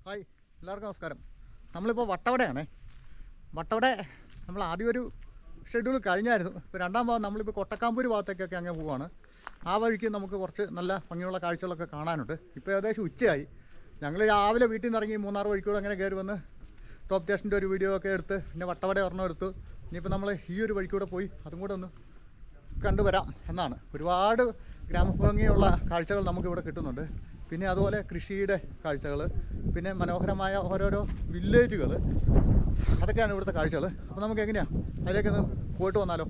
Hi, എല്ലാവർക്കും നമസ്കാരം. നമ്മളിപ്പോൾ വട്ടവടയാണേ. വട്ടവട നമ്മൾ ആദ്യം ഒരു ഷെഡ്യൂൾ കഴിഞ്ഞായിരുന്നു. ഇപ്പോൾ രണ്ടാം ഭാഗം നമ്മളിപ്പോൾ കൊട്ടക്കാമ്പൂർ ഭാഗത്തേക്കൊക്കെ അങ്ങനെ പോവുകയാണ്. ആ വഴിക്ക് നമുക്ക് കുറച്ച് നല്ല ഭംഗിയുള്ള കാഴ്ചകളൊക്കെ കാണാനുണ്ട്. ഇപ്പോൾ ഏകദേശം ഉച്ചയായി. ഞങ്ങൾ രാവിലെ വീട്ടിൽ നിന്ന് ഇറങ്ങി മൂന്നാർ വഴിക്കൂടെ അങ്ങനെ കയറി വന്ന് ടോപ്പ് സ്റ്റേഷൻ്റെ ഒരു വീഡിയോ ഒക്കെ എടുത്ത് പിന്നെ വട്ടവട ഒരെണ്ണം എടുത്തു. ഇനിയിപ്പോൾ നമ്മൾ ഈ ഒരു വഴിക്കൂടെ പോയി അതും കൂടെ ഒന്ന് കണ്ടുവരാം എന്നാണ്. ഒരുപാട് ഗ്രാമഭംഗിയുള്ള കാഴ്ചകൾ നമുക്കിവിടെ കിട്ടുന്നുണ്ട്. പിന്നെ അതുപോലെ കൃഷിയുടെ കാഴ്ചകൾ, പിന്നെ മനോഹരമായ ഓരോരോ വില്ലേജുകൾ, അതൊക്കെയാണ് ഇവിടുത്തെ കാഴ്ചകൾ. അപ്പോൾ നമുക്ക് എങ്ങനെയാണ് അതിലേക്കൊന്ന് പോയിട്ട് വന്നാലോ?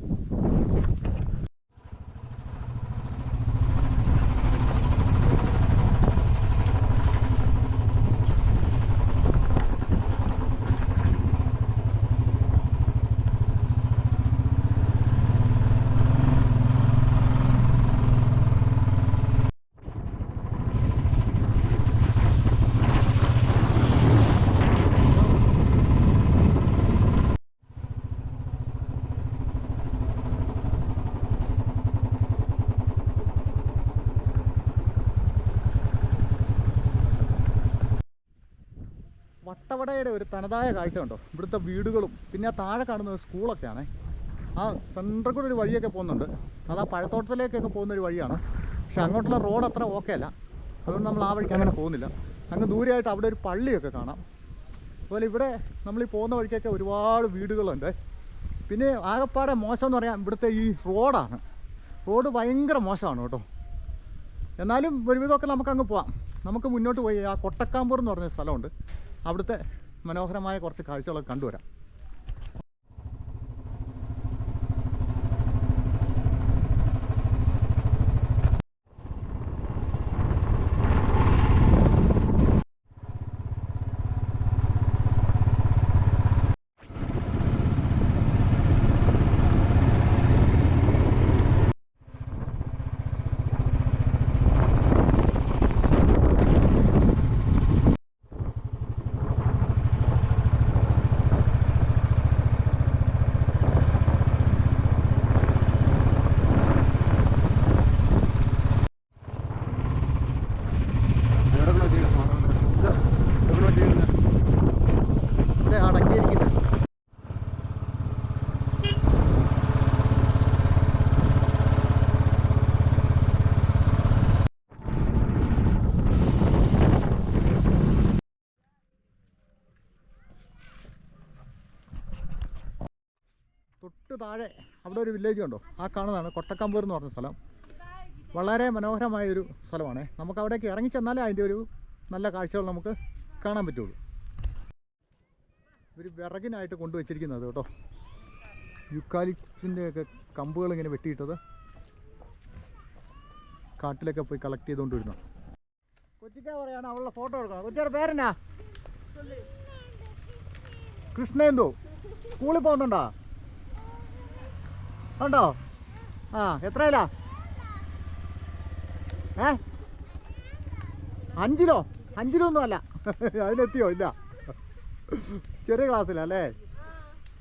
വട്ടവടയുടെ ഒരു തനതായ കാഴ്ച ഉണ്ടോ? ഇവിടുത്തെ വീടുകളും പിന്നെ ആ താഴെ കാണുന്ന സ്കൂളൊക്കെയാണേ. ആ സെൻറ്ററിൽ കൂടെ ഒരു വഴിയൊക്കെ പോകുന്നുണ്ട്. അത് ആ പഴത്തോട്ടത്തിലേക്കൊക്കെ പോകുന്നൊരു വഴിയാണ്. പക്ഷെ അങ്ങോട്ടുള്ള റോഡ് അത്ര ഓക്കെ അല്ല. അതുകൊണ്ട് നമ്മൾ ആ വഴിക്ക് അങ്ങനെ പോകുന്നില്ല. അങ്ങ് ദൂരെയായിട്ട് അവിടെ ഒരു പള്ളിയൊക്കെ കാണാം. അതുപോലെ ഇവിടെ നമ്മൾ ഈ പോകുന്ന വഴിക്കൊക്കെ ഒരുപാട് വീടുകളുണ്ട്. പിന്നെ ആകെപ്പാടെ മോശം എന്ന് പറയാം ഇവിടുത്തെ ഈ റോഡാണ്. റോഡ് ഭയങ്കര മോശമാണ് കേട്ടോ. എന്നാലും ഒരുവിധമൊക്കെ നമുക്കങ്ങ് പോവാം. നമുക്ക് മുന്നോട്ട് പോയി ആ കൊട്ടക്കാമ്പൂർ എന്ന് പറഞ്ഞ സ്ഥലമുണ്ട്. അവിടുത്തെ മനോഹരമായ കുറച്ച് കാഴ്ചകളൊക്കെ കണ്ടുവരാം. തൊട്ട് താഴെ അവിടെ ഒരു വില്ലേജ് ഉണ്ടോ? ആ കാണുന്നതാണ് കൊട്ടക്കാമ്പൂർ എന്ന് പറഞ്ഞ സ്ഥലം. വളരെ മനോഹരമായൊരു സ്ഥലമാണ്. നമുക്ക് അവിടേക്ക് ഇറങ്ങിച്ചെന്നാലേ അതിൻ്റെ ഒരു നല്ല കാഴ്ചകൾ നമുക്ക് കാണാൻ പറ്റുള്ളൂ. ഒരു വിറകിനായിട്ട് കൊണ്ടുവച്ചിരിക്കുന്നത് കേട്ടോ. യുക്കാലിപ്സിൻ്റെ ഒക്കെ കമ്പുകൾ ഇങ്ങനെ വെട്ടിയിട്ടത് കാട്ടിലൊക്കെ പോയി കളക്ട് ചെയ്തുകൊണ്ട് വരുന്നു. കൊച്ചിക്ക പറയാണ് അവളുടെ ഫോട്ടോ എടുക്കണം. കൊച്ചിയുടെ പേരെന്നാ? കൃഷ്ണേന്ദു. സ്കൂളിൽ പോകുന്നുണ്ടോ? ഉണ്ടോ? ആ, എത്രയിലാ? 5-ലോ? 5-ലൊന്നും അല്ല. അതിലെത്തിയോ? ഇല്ല, ചെറിയ ക്ലാസ്സിലല്ലേ.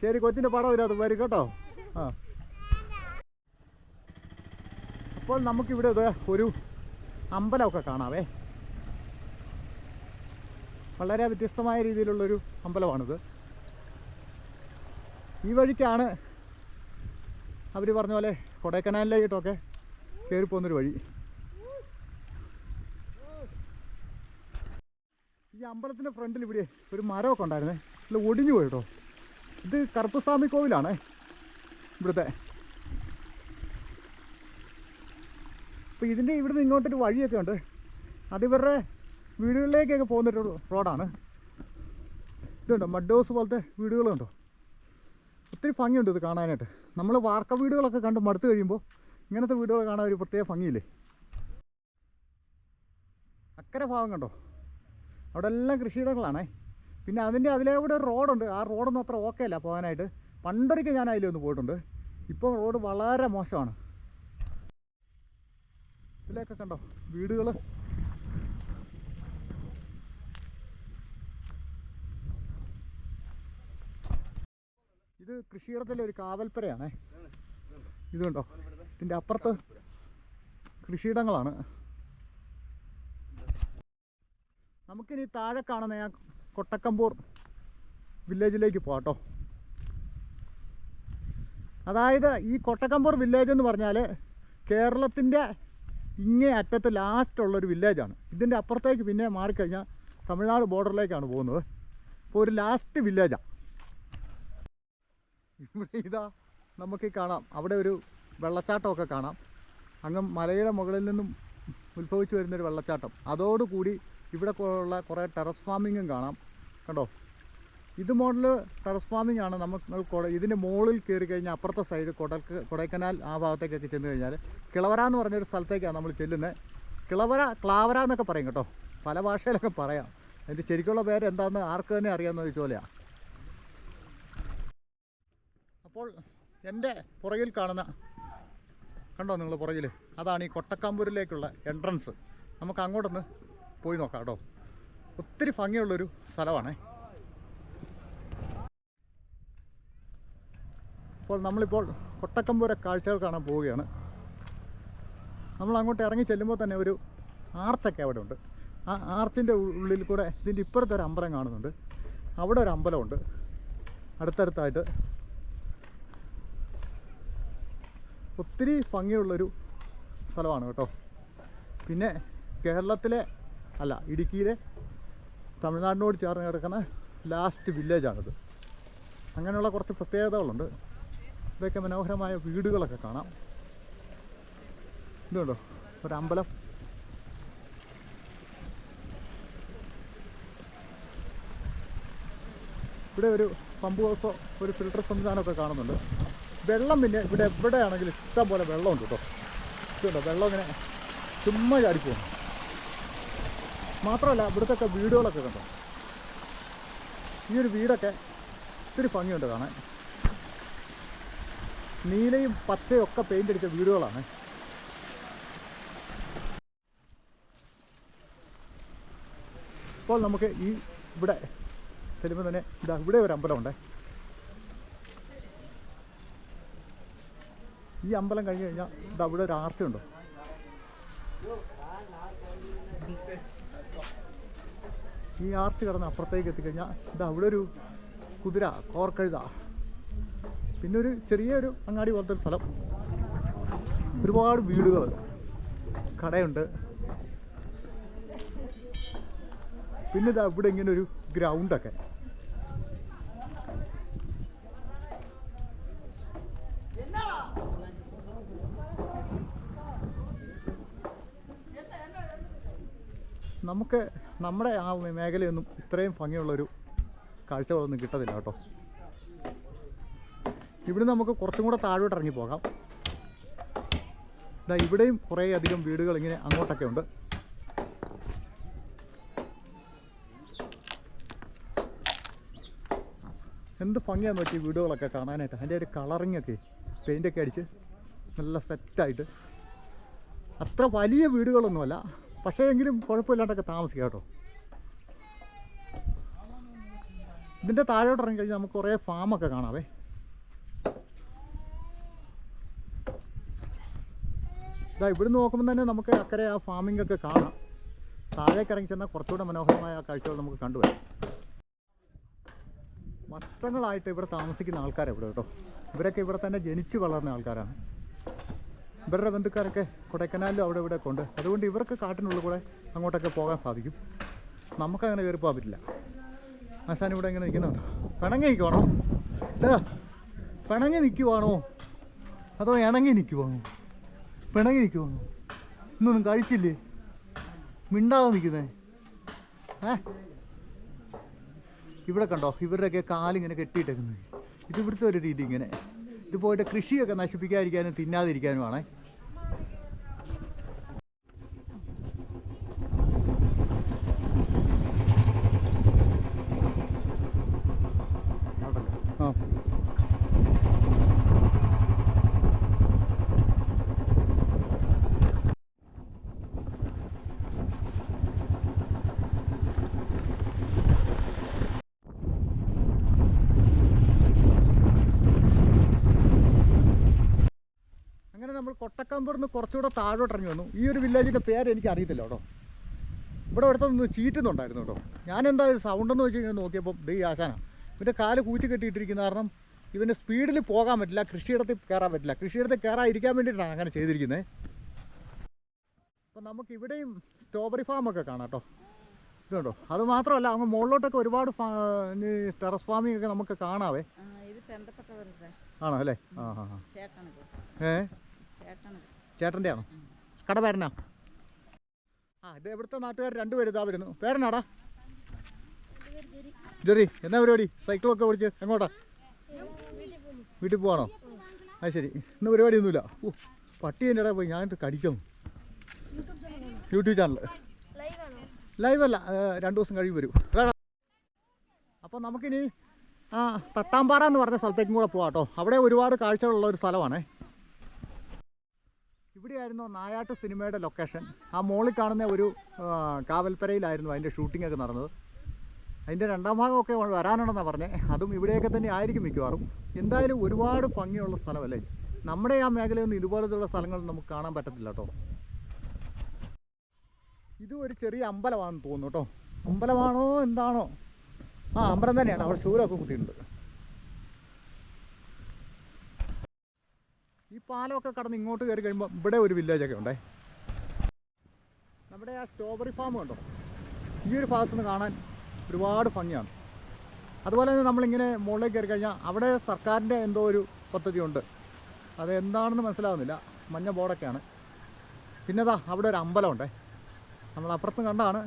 ശരി, കൊച്ചിൻ്റെ പടം ഇല്ല, അത് വരും കേട്ടോ. ആ, അപ്പോൾ നമുക്കിവിടെ ഇത് ഒരു അമ്പലമൊക്കെ കാണാവേ. വളരെ വ്യത്യസ്തമായ രീതിയിലുള്ളൊരു അമ്പലമാണിത്. ഈ വഴിക്കാണ് അവർ പറഞ്ഞ പോലെ കൊടൈക്കനാലിലേക്കിട്ടൊക്കെ കയറി പോകുന്നൊരു വഴി. ഈ അമ്പലത്തിൻ്റെ ഫ്രണ്ടിൽ ഇവിടെ ഒരു മരമൊക്കെ ഉണ്ടായിരുന്നേ, അല്ല ഒടിഞ്ഞു പോയി കേട്ടോ. ഇത് കറുപ്പസ്വാമി കോവിലാണ് ഇവിടുത്തെ. അപ്പോൾ ഇതിൻ്റെ ഇവിടുന്ന് ഇങ്ങോട്ടൊരു വഴിയൊക്കെ ഉണ്ട്. അതിവരുടെ വീടുകളിലേക്കൊക്കെ പോകുന്നൊരു റോഡാണ്. ഇതുണ്ടോ, മഡ് ഹൗസ് പോലത്തെ വീടുകളുണ്ടോ? ഒത്തിരി ഭംഗിയുണ്ട് ഇത് കാണാനായിട്ട്. നമ്മൾ വാർക്ക വീടുകളൊക്കെ കണ്ട് മടുത്ത് കഴിയുമ്പോൾ ഇങ്ങനത്തെ വീടുകൾ കാണാൻ ഒരു പ്രത്യേക ഭംഗിയില്ലേ. അക്കരെ ഭാഗം കണ്ടോ, അവിടെ എല്ലാം കൃഷിയിടങ്ങളാണേ. പിന്നെ അതിലൂടെ ഒരു റോഡുണ്ട്. ആ റോഡൊന്നും അത്ര ഓക്കെ അല്ല പോകാനായിട്ട്. പണ്ടൊരിക്കൽ ഞാൻ അതിലൊന്ന് പോയിട്ടുണ്ട്. ഇപ്പോൾ റോഡ് വളരെ മോശമാണ്. ഇതിലൊക്കെ കണ്ടോ വീടുകൾ. ഇത് കൃഷിയിടത്തിലെ ഒരു കാവൽപ്പരയാണേ. ഇതുണ്ടോ, ഇതിൻ്റെ അപ്പുറത്ത് കൃഷിയിടങ്ങളാണ്. നമുക്കിനി താഴെ കാണുന്ന ഞാൻ കൊട്ടക്കമ്പൂർ വില്ലേജിലേക്ക് പോകാം കേട്ടോ. അതായത് ഈ കൊട്ടക്കമ്പൂർ വില്ലേജ് എന്ന് പറഞ്ഞാൽ കേരളത്തിൻ്റെ ഇങ്ങേ അറ്റത്ത് ലാസ്റ്റുള്ളൊരു വില്ലേജാണ്. ഇതിൻ്റെ അപ്പുറത്തേക്ക് പിന്നെ മാറിക്കഴിഞ്ഞാൽ തമിഴ്നാട് ബോർഡറിലേക്കാണ് പോകുന്നത്. അപ്പോൾ ഒരു ലാസ്റ്റ് വില്ലേജാണ്. ഇവിടെ ഇതാ നമുക്ക് കാണാം, അവിടെ ഒരു വെള്ളച്ചാട്ടമൊക്കെ കാണാം. അങ്ങ് മലയുടെ മുകളിൽ നിന്നും ഉത്ഭവിച്ച് വരുന്നൊരു വെള്ളച്ചാട്ടം. അതോടുകൂടി ഇവിടെ ഉള്ള കുറേ ടെറസ് ഫാമിങ്ങും കാണാം. കണ്ടോ, ഇത് മോഡൽ ടെറസ് ഫാമിംഗ് ആണ്. നമ്മൾ ഇതിൻ്റെ മുകളിൽ കയറി കഴിഞ്ഞാൽ അപ്പുറത്തെ സൈഡ് കൊടൈക്കനാൽ ആ ഭാഗത്തേക്കൊക്കെ ചെന്ന് കഴിഞ്ഞാൽ കിളവര എന്ന് പറഞ്ഞൊരു സ്ഥലത്തേക്കാണ് നമ്മൾ ചെല്ലുന്നത്. ക്ലാവര എന്നൊക്കെ പറയും കേട്ടോ, പല ഭാഷയിലൊക്കെ പറയാം. അതിൻ്റെ ശരിക്കുള്ള പേര് എന്താണെന്ന് ആർക്ക് തന്നെ അറിയാമെന്ന് ചോദിച്ചോലെയാണ്. അപ്പോൾ എൻ്റെ പുറകിൽ കാണുന്ന കണ്ടോ നിങ്ങൾ പുറകിൽ, അതാണ് ഈ കൊട്ടക്കമ്പൂരിലേക്കുള്ള എൻട്രൻസ്. നമുക്ക് അങ്ങോട്ടൊന്ന് പോയി നോക്കാം കേട്ടോ. ഒത്തിരി ഭംഗിയുള്ളൊരു സ്ഥലമാണേ. അപ്പോൾ നമ്മളിപ്പോൾ കൊട്ടക്കമ്പൂരെ കാഴ്ചകൾ കാണാൻ പോവുകയാണ്. നമ്മൾ അങ്ങോട്ട് ഇറങ്ങി ചെല്ലുമ്പോൾ തന്നെ ഒരു ആർച്ചൊക്കെ അവിടെ ഉണ്ട്. ആ ആർച്ചിൻ്റെ ഉള്ളിൽ കൂടെ ഇതിൻ്റെ ഇപ്പുറത്തെ ഒരു അമ്പലം കാണുന്നുണ്ട്. അവിടെ ഒരു അമ്പലമുണ്ട് അടുത്തടുത്തായിട്ട്. ഒത്തിരി ഭംഗിയുള്ളൊരു സ്ഥലമാണ് കേട്ടോ. പിന്നെ കേരളത്തിലെ അല്ല, ഇടുക്കിയിലെ തമിഴ്നാടിനോട് ചേർന്ന് കിടക്കുന്ന ലാസ്റ്റ് വില്ലേജാണിത്. അങ്ങനെയുള്ള കുറച്ച് പ്രത്യേകതകളുണ്ട്. ഇതൊക്കെ മനോഹരമായ വീടുകളൊക്കെ കാണാം. ഇതുണ്ടോ ഒരമ്പലം. ഇവിടെ ഒരു പമ്പ് ഹൗസോ ഒരു ഫിൽട്ടർ സംവിധാനമൊക്കെ കാണുന്നുണ്ട്. വെള്ളം പിന്നെ ഇവിടെ എവിടെയാണെങ്കിലും ഇഷ്ടം പോലെ വെള്ളമുണ്ട് കേട്ടോ. ഇതുണ്ടോ വെള്ളം ഇങ്ങനെ ചുമ്മാ ചാടിപ്പോകുന്നു. മാത്രമല്ല ഇവിടുത്തെ വീടുകളൊക്കെ കണ്ടോ. ഈ ഒരു വീടൊക്കെ ഒത്തിരി ഭംഗിയുണ്ട് കാണാൻ. നീലയും പച്ചയും ഒക്കെ പെയിൻ്റ് അടിച്ച വീടുകളാണ്. ഇപ്പോൾ നമുക്ക് ഈ ഇവിടെ ചെല്ലുമ്പോൾ തന്നെ ഇതാ ഇവിടെ ഒരു അമ്പലമുണ്ട്. ഈ അമ്പലം കഴിഞ്ഞ് കഴിഞ്ഞാൽ ഇതാ ഇവിടെ ഒരു ആർച്ചുണ്ടോ. ഈ ആർച്ച് കടന്ന് അപ്പുറത്തേക്ക് എത്തിക്കഴിഞ്ഞാൽ ഇതാ അവിടെ ഒരു കുതിര, കോർക്കഴുത, പിന്നെ ഒരു ചെറിയൊരു അങ്ങാടി പോലത്തെ ഒരു സ്ഥലം, ഒരുപാട് വീടുകൾ, കടയുണ്ട്. പിന്നെ ഇതാ ഇവിടെ ഇങ്ങനെ ഒരു ഗ്രൗണ്ടൊക്കെ. നമുക്ക് നമ്മുടെ ആ മേഖലയൊന്നും ഇത്രയും ഭംഗിയുള്ളൊരു കാഴ്ചകളൊന്നും കിട്ടത്തില്ല കേട്ടോ. ഇവിടെ നമുക്ക് കുറച്ചും കൂടെ താഴോട്ട് ഇറങ്ങി പോകാം. ഇതാ ഇവിടെയും കുറേ അധികം വീടുകൾ ഇങ്ങനെ അങ്ങോട്ടൊക്കെ ഉണ്ട്. എന്ത് ഭംഗിയാന്ന് നോക്കി വീടുകളൊക്കെ കാണാനായിട്ട്. അതിൻ്റെ ഒരു കളറിങ്ങൊക്കെ പെയിൻ്റൊക്കെ അടിച്ച് നല്ല സെറ്റായിട്ട്. അത്ര വലിയ വീടുകളൊന്നുമല്ല, പക്ഷേ എങ്കിലും കുഴപ്പമില്ലാണ്ടൊക്കെ താമസിക്കാം കേട്ടോ. ഇതിൻ്റെ താഴോട്ട് ഇറങ്ങി കഴിഞ്ഞാൽ നമുക്ക് കുറേ ഫാമൊക്കെ കാണാവേ. ഇതാ ഇവിടുന്ന് നോക്കുമ്പോൾ തന്നെ നമുക്ക് അക്കരെ ആ ഫാമിംഗ് ഒക്കെ കാണാം. താഴേക്ക് ഇറങ്ങി ചെന്നാൽ കുറച്ചുകൂടെ മനോഹരമായ ആ കാഴ്ചകൾ നമുക്ക് കണ്ടുവരാം. വർഷങ്ങളായിട്ട് ഇവിടെ താമസിക്കുന്ന ആൾക്കാരാണ് ഇവിടെ കേട്ടോ. ഇവരൊക്കെ ഇവിടെ തന്നെ ജനിച്ച് വളർന്ന ആൾക്കാരാണ്. ഇവരുടെ ബന്ധുക്കാരൊക്കെ കൊടൈക്കനാലിലും അവിടെ ഇവിടെ കൊണ്ട്. അതുകൊണ്ട് ഇവർക്ക് കാട്ടിനുള്ളിൽ കൂടെ അങ്ങോട്ടൊക്കെ പോകാൻ സാധിക്കും. നമുക്കങ്ങനെ കയറി പോകാൻ പറ്റില്ല. ആശാൻ ഇവിടെ ഇങ്ങനെ നിൽക്കുന്നുണ്ടോ? പിണങ്ങി നിൽക്കുവാണോ? പിണങ്ങി നിൽക്കുവാണോ അതോ ഇണങ്ങി നിൽക്കുവാണോ? പിണങ്ങി നിൽക്കുവാണോ? ഇന്നൊന്നും കഴിച്ചില്ലേ? മിണ്ടാതെ നിൽക്കുന്നേ. ഇവിടെ കണ്ടോ ഇവരുടെയൊക്കെ കാലിങ്ങനെ കെട്ടിയിട്ടേക്കുന്നത്. ഇത് ഇവിടുത്തെ ഒരു രീതി. ഇങ്ങനെ ഇത് പോയിട്ട് കൃഷിയൊക്കെ നശിപ്പിക്കാതിരിക്കാനും തിന്നാതിരിക്കാനുമാണേ. നമ്മൾ കൊട്ടക്കമ്പൂരിൽ നിന്ന് കുറച്ചുകൂടെ താഴോട്ട് ഇറങ്ങി വന്നു. ഈ ഒരു വില്ലേജിൻ്റെ പേര് എനിക്ക് അറിയത്തില്ല കേട്ടോ. ഇവിടെ നിന്ന് ചീറ്റുന്നുണ്ടായിരുന്നു കേട്ടോ. ഞാൻ എന്താ സൗണ്ടെന്ന് വെച്ച് കഴിഞ്ഞാൽ നോക്കിയപ്പോൾ ഈ ആശാനാണ്. ഇവൻ്റെ കാല് കൂച്ചി കെട്ടിയിട്ടിരിക്കുന്ന കാരണം ഇവന് സ്പീഡിൽ പോകാൻ പറ്റില്ല, കൃഷിയിടത്തിൽ കയറാൻ പറ്റില്ല. കൃഷിയിടത്തിൽ കയറാതിരിക്കാൻ വേണ്ടിയിട്ടാണ് അങ്ങനെ ചെയ്തിരിക്കുന്നത്. അപ്പം നമുക്ക് ഇവിടെയും സ്ട്രോബെറി ഫാമൊക്കെ കാണാം കേട്ടോ. ഇതുണ്ടോ, അത് മാത്രമല്ല അങ്ങ് മുകളിലോട്ടൊക്കെ ഒരുപാട് ടെറസ് ഫാമിംഗ് ഒക്കെ നമുക്ക് കാണാവേ. ആണോ അല്ലേ? ആ ആ ചേട്ടൻ്റെ ആണോ? കട പേരനാ? ഇത് എവിടുത്തെ നാട്ടുകാർ രണ്ടുപേരും ഇതാ വരുന്നു. പേരനാടാ? ജെറി. എന്നാ പരിപാടി? സൈക്കിളൊക്കെ ഓടിച്ച് എങ്ങോട്ടാ? വീട്ടിൽ പോവാണോ? അത് ശരി. ഇന്ന് പരിപാടിയൊന്നുമില്ല. പട്ടി എൻ്റെ ഇടയിൽ പോയി ഞാൻ കടിക്കും. യൂട്യൂബ് ചാനൽ ലൈവല്ല, 2 ദിവസം കഴിയും വരും. അപ്പോൾ നമുക്കിനി തട്ടാമ്പാറ എന്ന് പറഞ്ഞ സ്ഥലത്തേക്കും കൂടെ പോകാം കേട്ടോ. അവിടെ ഒരുപാട് കാഴ്ചകളുള്ള ഒരു സ്ഥലമാണേ. ഇവിടെയായിരുന്നു നായാട്ട് സിനിമയുടെ ലൊക്കേഷൻ. ആ മോളിൽ കാണുന്ന ഒരു കാവൽപ്പരയിലായിരുന്നു അതിൻ്റെ ഷൂട്ടിങ്ങൊക്കെ നടന്നത്. അതിൻ്റെ 2ാം ഭാഗമൊക്കെ വരാനുണ്ടെന്നാണ് പറഞ്ഞത്. അതും ഇവിടെയൊക്കെ തന്നെ ആയിരിക്കും മിക്കവാറും. എന്തായാലും ഒരുപാട് ഭംഗിയുള്ള സ്ഥലമല്ലേ. നമ്മുടെ ആ മേഖലയിൽ നിന്ന് ഇതുപോലത്തുള്ള സ്ഥലങ്ങൾ നമുക്ക് കാണാൻ പറ്റത്തില്ല കേട്ടോ. ഇത് ഒരു ചെറിയ അമ്പലമാണെന്ന് തോന്നുന്നു കേട്ടോ. അമ്പലമാണോ എന്താണോ? അമ്പലം തന്നെയാണ്. അവിടെ ശൂലമൊക്കെ കുത്തിയിട്ടുണ്ട്. ഈ പാലമൊക്കെ കടന്ന് ഇങ്ങോട്ട് കയറി കഴിയുമ്പോൾ ഇവിടെ ഒരു വില്ലേജൊക്കെ ഉണ്ടേ. നമ്മുടെ ആ സ്ട്രോബെറി ഫാം കണ്ടോ, ഈ ഒരു ഭാഗത്തുനിന്ന് കാണാൻ ഒരുപാട് ഭംഗിയാണ്. അതുപോലെ തന്നെ നമ്മളിങ്ങനെ മുകളിലേക്ക് കയറി കഴിഞ്ഞാൽ അവിടെ സർക്കാരിൻ്റെ എന്തോ ഒരു പദ്ധതിയുണ്ട്. അത് എന്താണെന്ന് മനസ്സിലാവുന്നില്ല. മഞ്ഞ ബോർഡൊക്കെയാണ്. പിന്നെ അവിടെ ഒരു അമ്പലമുണ്ടേ, നമ്മൾ അപ്പുറത്ത് കണ്ടാണ്.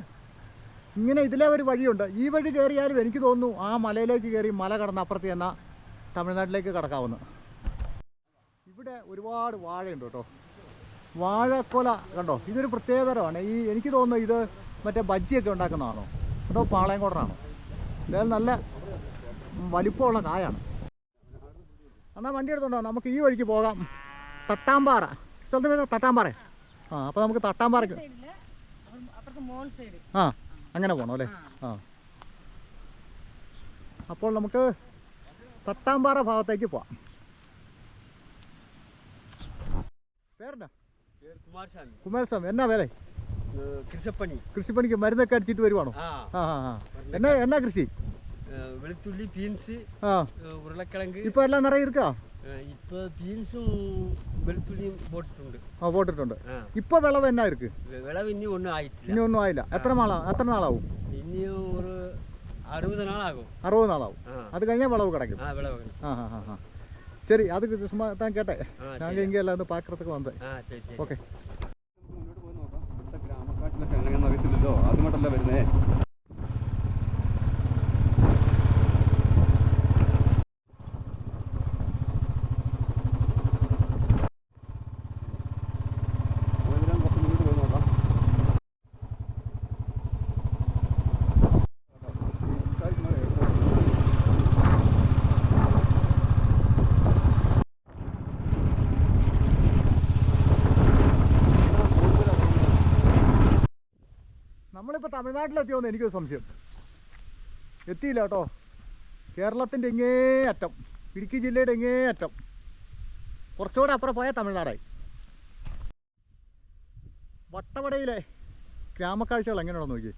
ഇങ്ങനെ ഇതിലെ ഒരു വഴിയുണ്ട്. ഈ വഴി കയറിയാലും എനിക്ക് തോന്നുന്നു ആ മലയിലേക്ക് കയറി മല കടന്ന് അപ്പുറത്ത് ചെന്നാൽ തമിഴ്നാട്ടിലേക്ക് കടക്കാവുന്നു. ഇവിടെ ഒരുപാട് വാഴയുണ്ട് കേട്ടോ. വാഴക്കൊല കണ്ടോ, ഇതൊരു പ്രത്യേകതരമാണ്. എനിക്ക് തോന്നുന്നു ഇത് മറ്റേ ബജ്ജിയൊക്കെ ഉണ്ടാക്കുന്നതാണോ അതോ പാളയംകോടനാണോ? എന്തായാലും നല്ല വലിപ്പമുള്ള കായാണ്. എന്നാൽ വണ്ടി എടുത്തോണ്ടോ, നമുക്ക് ഈ വഴിക്ക് പോകാം. തട്ടാമ്പാറ സ്ഥലത്ത് പേര് തട്ടാമ്പാറ. അപ്പോൾ നമുക്ക് തട്ടാമ്പാറയ്ക്ക് അങ്ങനെ പോകണം അല്ലേ? അപ്പോൾ നമുക്ക് തട്ടാമ്പാറ ഭാഗത്തേക്ക് പോവാം. പേരെന്നാ? കുമാരസ്വാമി. എന്നാ വേലേ? കൃഷിപ്പണിക്ക് മരുന്നൊക്കെ അടിച്ചിട്ട് വരുവാണോ? എന്നാ കൃഷി? വെളുത്തുള്ളി, ബീൻസ്, ഉരുളക്കിഴങ്ങ്. ഇപ്പൊ എല്ലാം നിറയെ ഇരിക്കാ? ഇപ്പൊ ബീൻസും വെളുത്തുള്ളിയും പോട്ടിട്ടുണ്ട്. ഇപ്പൊ വിളവ് എന്നാ ഇருக்கு? വിളവ് ഇനി ഒന്നും ആയിട്ടില്ല. ഇനി ഒന്നും ആയില്ല. എത്ര നാളാവും? ഇനിയും ഒരു 60 നാളാകും. 60 നാളാവും. അത് കഴിഞ്ഞാൽ വിളവ് കിടക്കും. சரி, அதுக்கு சும்மா தான் கேட்டேன். நாங்கள் இங்கே எல்லாம் வந்து பார்க்குறதுக்கு வந்தேன். ஓகே. അറിയത്തില്ലല്ലോ, അതുകൊണ്ടല്ല വരുന്നേ. നമ്മളിപ്പോൾ തമിഴ്നാട്ടിലെത്തിയോന്ന് എനിക്കൊരു സംശയം. എത്തിയില്ല കേട്ടോ. കേരളത്തിൻ്റെ ഇങ്ങേ അറ്റം, ഇടുക്കി ജില്ലയുടെ ഇങ്ങേ അറ്റം, കുറച്ചുകൂടെ അപ്പുറം പോയാൽ തമിഴ്നാടായി. വട്ടവടയിലെ ഗ്രാമക്കാഴ്ചകൾ എങ്ങനെയാണെന്ന് നോക്കി.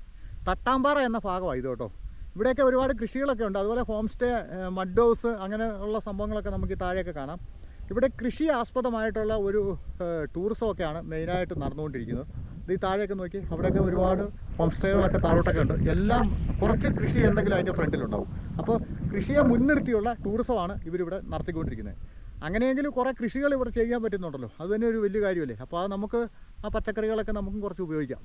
തട്ടാമ്പാറ എന്ന ഭാഗമാണ് ഇത് കേട്ടോ. ഇവിടെയൊക്കെ ഒരുപാട് കൃഷികളൊക്കെ ഉണ്ട്. അതുപോലെ ഹോം സ്റ്റേ, മഡ് ഹൗസ്, അങ്ങനെയുള്ള സംഭവങ്ങളൊക്കെ നമുക്ക് ഈ താഴെയൊക്കെ കാണാം. ഇവിടെ കൃഷി ആസ്പദമായിട്ടുള്ള ഒരു ടൂറിസമൊക്കെയാണ് മെയിനായിട്ട് നടന്നുകൊണ്ടിരിക്കുന്നത്. ഈ താഴെയൊക്കെ നോക്കി, അവിടെയൊക്കെ ഒരുപാട് ഹോം സ്റ്റേകളൊക്കെ താഴോട്ടൊക്കെ ഉണ്ട്. എല്ലാം കുറച്ച് കൃഷി എന്തെങ്കിലും അതിൻ്റെ ഫ്രണ്ടിലുണ്ടാവും. അപ്പോൾ കൃഷിയെ മുൻനിർത്തിയുള്ള ടൂറിസമാണ് ഇവരിവിടെ നടത്തിക്കൊണ്ടിരിക്കുന്നത്. അങ്ങനെയെങ്കിലും കുറേ കൃഷികൾ ഇവിടെ ചെയ്യാൻ പറ്റുന്നുണ്ടല്ലോ, അത് തന്നെ ഒരു വലിയ കാര്യമല്ലേ. അപ്പോൾ അത് നമുക്ക് ആ പച്ചക്കറികളൊക്കെ നമുക്കും കുറച്ച് ഉപയോഗിക്കാം.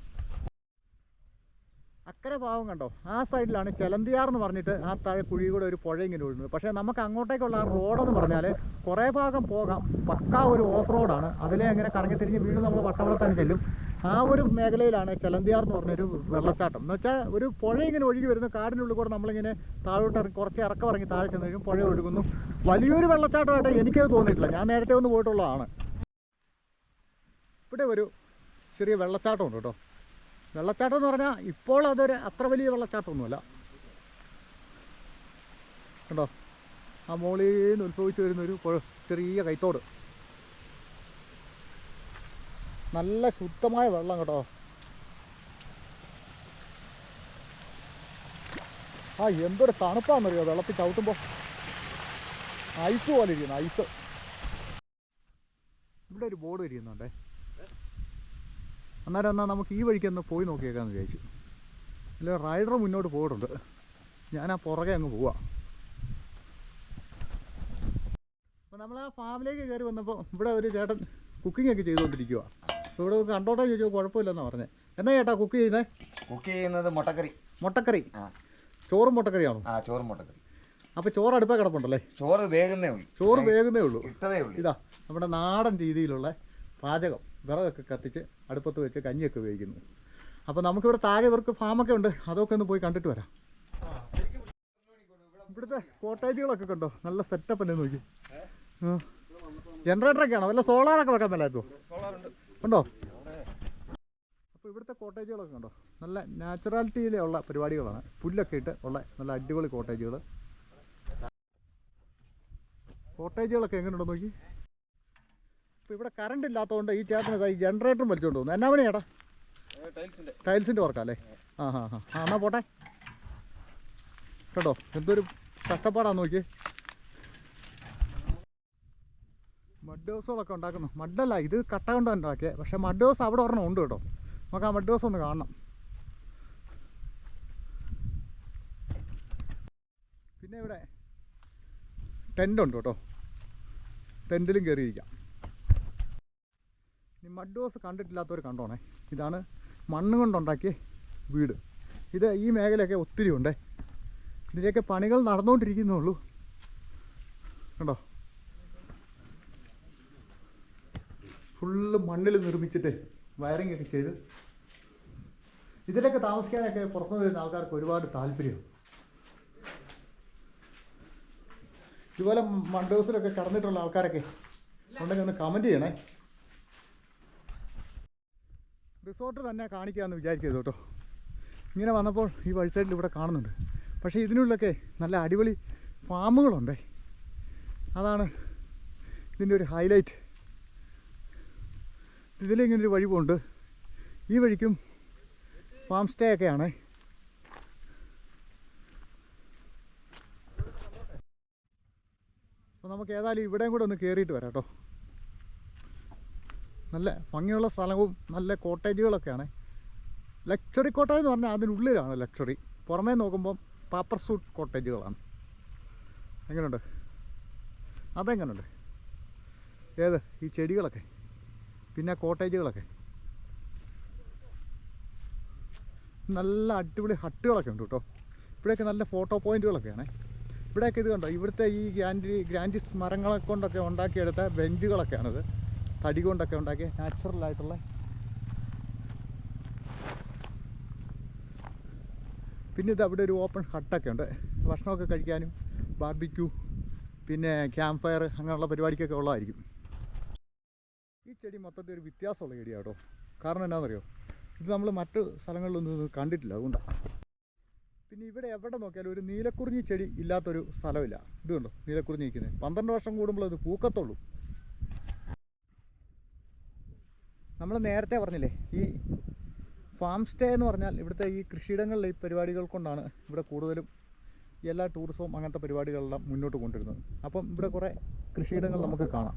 അക്കരെ ഭാഗം കണ്ടോ, ആ സൈഡിലാണ് ചെലന്തിയാർ എന്ന് പറഞ്ഞിട്ട് ആ താഴെ കുഴി കൂടെ ഒരു പുഴ ഇങ്ങനെ ഒഴുകുന്നത്. പക്ഷേ നമുക്ക് അങ്ങോട്ടേക്കുള്ള ആ റോഡെന്ന് പറഞ്ഞാൽ കുറേ ഭാഗം പോകാം, പക്കാ ഒരു ഓഫ് റോഡാണ്. അതിലെ അങ്ങനെ കറങ്ങി തിരിഞ്ഞ് വീണ്ടും നമ്മൾ വട്ടവടത്താൻ ചെല്ലും. ആ ഒരു മേഖലയിലാണ് ചെലന്തിയാർ എന്ന് പറഞ്ഞൊരു വെള്ളച്ചാട്ടം. എന്ന് വെച്ചാൽ ഒരു പുഴ ഇങ്ങനെ ഒഴുകി വരുന്നു. കാടിനുള്ളിൽ കൂടെ നമ്മളിങ്ങനെ താഴോട്ട് ഇറങ്ങി കുറച്ച് ഇറക്കം ഇറങ്ങി താഴെ ചെന്ന് കഴിയും, പുഴ ഒഴുകുന്നു. വലിയൊരു വെള്ളച്ചാട്ടമായിട്ട് എനിക്കത് തോന്നിയിട്ടില്ല. ഞാൻ നേരത്തെ ഒന്ന് പോയിട്ടുള്ളതാണ്. ഇവിടെ ഒരു ചെറിയ വെള്ളച്ചാട്ടമുണ്ട് കേട്ടോ. വെള്ളച്ചാട്ടം എന്ന് പറഞ്ഞാൽ ഇപ്പോൾ അതൊരു അത്ര വലിയ വെള്ളച്ചാട്ടമൊന്നുമല്ല കണ്ടോ. ആ മോളിൽ നിന്ന് ഉത്ഭവിച്ച് വരുന്നൊരു ചെറിയ കൈത്തോട്. നല്ല ശുദ്ധമായ വെള്ളം കേട്ടോ. ആ എന്തൊരു തണുപ്പാണെന്നറിയോ വെള്ളത്തിൽ ചവിട്ടുമ്പോൾ. ഐസ് പോലെ ഇരിക്കുന്നു, ഐസ്. ഇവിടെ ഒരു ബോർഡ് ഇരിക്കുന്നുണ്ടേ. അന്നേരം എന്നാൽ നമുക്ക് ഈ വഴിക്കൊന്ന് പോയി നോക്കിയേക്കാന്ന് വിചാരിച്ചു. ഇല്ല, റൈഡർ മുന്നോട്ട് പോയിട്ടുണ്ട്, ഞാൻ ആ പുറകെ അങ്ങ് പോവാം. അപ്പോൾ നമ്മൾ ആ ഫാമിലേക്ക് കയറി വന്നപ്പോൾ ഇവിടെ ഒരു ചേട്ടൻ കുക്കിംഗ് ഒക്കെ ചെയ്തുകൊണ്ടിരിക്കുക. അപ്പോൾ ഇവിടെ കണ്ടോട്ടെ ചോദിച്ചോ, കുഴപ്പമില്ലെന്നാണ് പറഞ്ഞത്. എന്നാ ചേട്ടാ കുക്ക് ചെയ്യുന്നത്? കുക്ക് ചെയ്യുന്നത് മുട്ടക്കറി. മുട്ടക്കറി? ആ. ചോറും മുട്ടക്കറിയാണോ? ആ, ചോറും മുട്ടക്കറി. അപ്പോൾ ചോറ് അടുപ്പേ കിടപ്പുണ്ടല്ലേ? ചോറ് വേകുന്നേ ഉള്ളൂ. ചോറ് വേകുന്നേ ഉള്ളൂ, ഇട്ടതേ ഉള്ളൂ. ഇതാ നമ്മുടെ നാടൻ രീതിയിലുള്ള പാചകം. വിറകൊക്കെ കത്തിച്ച് അടുപ്പത്ത് വെച്ച് കഞ്ഞിയൊക്കെ ഉപയോഗിക്കുന്നു. അപ്പോൾ നമുക്കിവിടെ താഴെ ഇവർക്ക് ഫാമൊക്കെ ഉണ്ട്, അതൊക്കെ ഒന്ന് പോയി കണ്ടിട്ട് വരാം. ഇവിടുത്തെ കോട്ടേജുകളൊക്കെ കണ്ടോ, നല്ല സെറ്റപ്പ് അല്ലേ നോക്കി. ജനറേറ്ററൊക്കെ ആണോ? വല്ല സോളാറൊക്കെ വെക്കാൻ മേലാത്തോ? ഉണ്ടോ? അപ്പോൾ ഇവിടുത്തെ കോട്ടേജുകളൊക്കെ കണ്ടോ, നല്ല നാച്ചുറാലിറ്റിയിലുള്ള പരിപാടികളാണ്. പുല്ലൊക്കെ ഇട്ട് ഉള്ള നല്ല അടിപൊളി കോട്ടേജുകൾ. കോട്ടേജുകളൊക്കെ എങ്ങനെയുണ്ടോ നോക്കി. ഇപ്പോൾ ഇവിടെ കറണ്ട് ഇല്ലാത്തതുകൊണ്ട് ഈ ചേട്ടന് ഈ ജനറേറ്ററും വലിച്ചുകൊണ്ട് പോകുന്നു. എന്നാ പണി ചേട്ടാ? ടൈൽസിൻ്റെ വർക്കല്ലേ? ആ ഹാ ഹാ. ആ എന്നാൽ പോട്ടെ കേട്ടോ. എന്തൊരു കഷ്ടപ്പാടാന്ന് നോക്കി. മഡ് ഹൗസുകളൊക്കെ ഉണ്ടാക്കുന്നു. മഡല്ല, ഇത് കട്ട കൊണ്ട് ഉണ്ടാക്കിയത്. പക്ഷേ മഡ് ഹൗസ് അവിടെ ഒരെണ്ണം ഉണ്ട് കേട്ടോ. നമുക്ക് ആ മഡ് ഹൗസ് ഒന്ന് കാണണം. പിന്നെ ഇവിടെ ടെൻ്റ് ഉണ്ട് കേട്ടോ, ടെൻറ്റിലും കയറിയിരിക്കാം. ഇനി മഡ് ഹൗസ് കണ്ടിട്ടില്ലാത്തവർ കണ്ടോണേ. ഇതാണ് മണ്ണ് കൊണ്ടുണ്ടാക്കിയ വീട്. ഇത് ഈ മേഖലയൊക്കെ ഒത്തിരി ഉണ്ടേ. ഇതിൻ്റെയൊക്കെ പണികൾ നടന്നുകൊണ്ടിരിക്കുന്നേ ഉള്ളൂ. കണ്ടോ, ഫുള്ള് മണ്ണിൽ നിർമ്മിച്ചിട്ട് വയറിംഗ് ഒക്കെ ചെയ്ത് ഇതിലൊക്കെ താമസിക്കാനൊക്കെ പുറത്തുനിന്ന് വരുന്ന ആൾക്കാർക്ക് ഒരുപാട് താല്പര്യമാണ്. ഇതുപോലെ മഡ് ഹൗസിലൊക്കെ കടന്നിട്ടുള്ള ആൾക്കാരൊക്കെ ഉണ്ടെങ്കിൽ ഒന്ന് കമൻറ്റ് ചെയ്യണേ. റിസോർട്ട് തന്നെ കാണിക്കാമെന്ന് വിചാരിക്കരുത് കേട്ടോ. ഇങ്ങനെ വന്നപ്പോൾ ഈ വഴി സൈഡിൽ ഇവിടെ കാണുന്നുണ്ട്. പക്ഷേ ഇതിനുള്ളൊക്കെ നല്ല അടിപൊളി ഫാമുകളുണ്ടേ. അതാണ് ഇതിൻ്റെ ഒരു ഹൈലൈറ്റ്. ഇതിലിങ്ങനൊരു വഴി പോകുന്നുണ്ട്. ഈ വഴിക്കും ഫാം സ്റ്റേ ഒക്കെയാണ്. അപ്പോൾ നമുക്ക് ഏതായാലും ഇവിടെയും കൂടെ ഒന്ന് കയറിയിട്ട് വരാം കേട്ടോ. നല്ല ഭംഗിയുള്ള സ്ഥലവും നല്ല കോട്ടേജുകളൊക്കെയാണ്. ലക്ഷറി കോട്ടേജ് എന്ന് പറഞ്ഞാൽ അതിനുള്ളിലാണ് ലക്ഷറി. പുറമേ നോക്കുമ്പം പാപ്പർ സൂട്ട് കോട്ടേജുകളാണ്. എങ്ങനെയുണ്ട്? അതെങ്ങനെയുണ്ട്? ഏത് ഈ ചെടികളൊക്കെ, പിന്നെ കോട്ടേജുകളൊക്കെ, നല്ല അടിപൊളി ഹട്ടുകളൊക്കെ ഉണ്ട് കേട്ടോ. ഇവിടെയൊക്കെ നല്ല ഫോട്ടോ പോയിൻറ്റുകളൊക്കെയാണ്. ഇവിടെയൊക്കെ ഇത് കണ്ടോ, ഇവിടുത്തെ ഈ ഗ്രാൻഡിസ് മരങ്ങളെ കൊണ്ടൊക്കെ ഉണ്ടാക്കിയെടുത്ത ബെഞ്ചുകളൊക്കെയാണിത്. തടി കൊണ്ടൊക്കെ ഉണ്ടാക്കിയ നാച്ചുറലായിട്ടുള്ള. പിന്നെ ഇത് അവിടെ ഒരു ഓപ്പൺ ഹട്ടൊക്കെ ഉണ്ട്, ഭക്ഷണമൊക്കെ കഴിക്കാനും ബാർബിക്യൂ പിന്നെ ക്യാമ്പ് ഫയർ അങ്ങനെയുള്ള പരിപാടിക്കൊക്കെ ഉള്ളതായിരിക്കും. ഈ ചെടി മൊത്തത്തിൽ ഒരു വ്യത്യാസമുള്ള ചെടിയാണ് കേട്ടോ. കാരണം എന്താണെന്നറിയോ, ഇത് നമ്മൾ മറ്റ് സ്ഥലങ്ങളിലൊന്നും ഇത് കണ്ടിട്ടില്ല, അതുകൊണ്ടാണ്. പിന്നെ ഇവിടെ എവിടെ നോക്കിയാലും ഒരു നീലക്കുറിഞ്ഞി ചെടി ഇല്ലാത്തൊരു സ്ഥലമില്ല. ഇത് കണ്ടോ, നീലക്കുറിഞ്ഞി നിൽക്കുന്നത് 12 വർഷം കൂടുമ്പോൾ ഇത് പൂക്കത്തുള്ളൂ. നമ്മൾ നേരത്തെ പറഞ്ഞില്ലേ, ഈ ഫാം സ്റ്റേ എന്ന് പറഞ്ഞാൽ ഇവിടുത്തെ ഈ കൃഷിയിടങ്ങളിലെ ഈ പരിപാടികൾ കൊണ്ടാണ് ഇവിടെ കൂടുതലും എല്ലാ ടൂറിസവും അങ്ങനത്തെ പരിപാടികളെല്ലാം മുന്നോട്ട് കൊണ്ടുവരുന്നത്. അപ്പം ഇവിടെ കുറേ കൃഷിയിടങ്ങൾ നമുക്ക് കാണാം.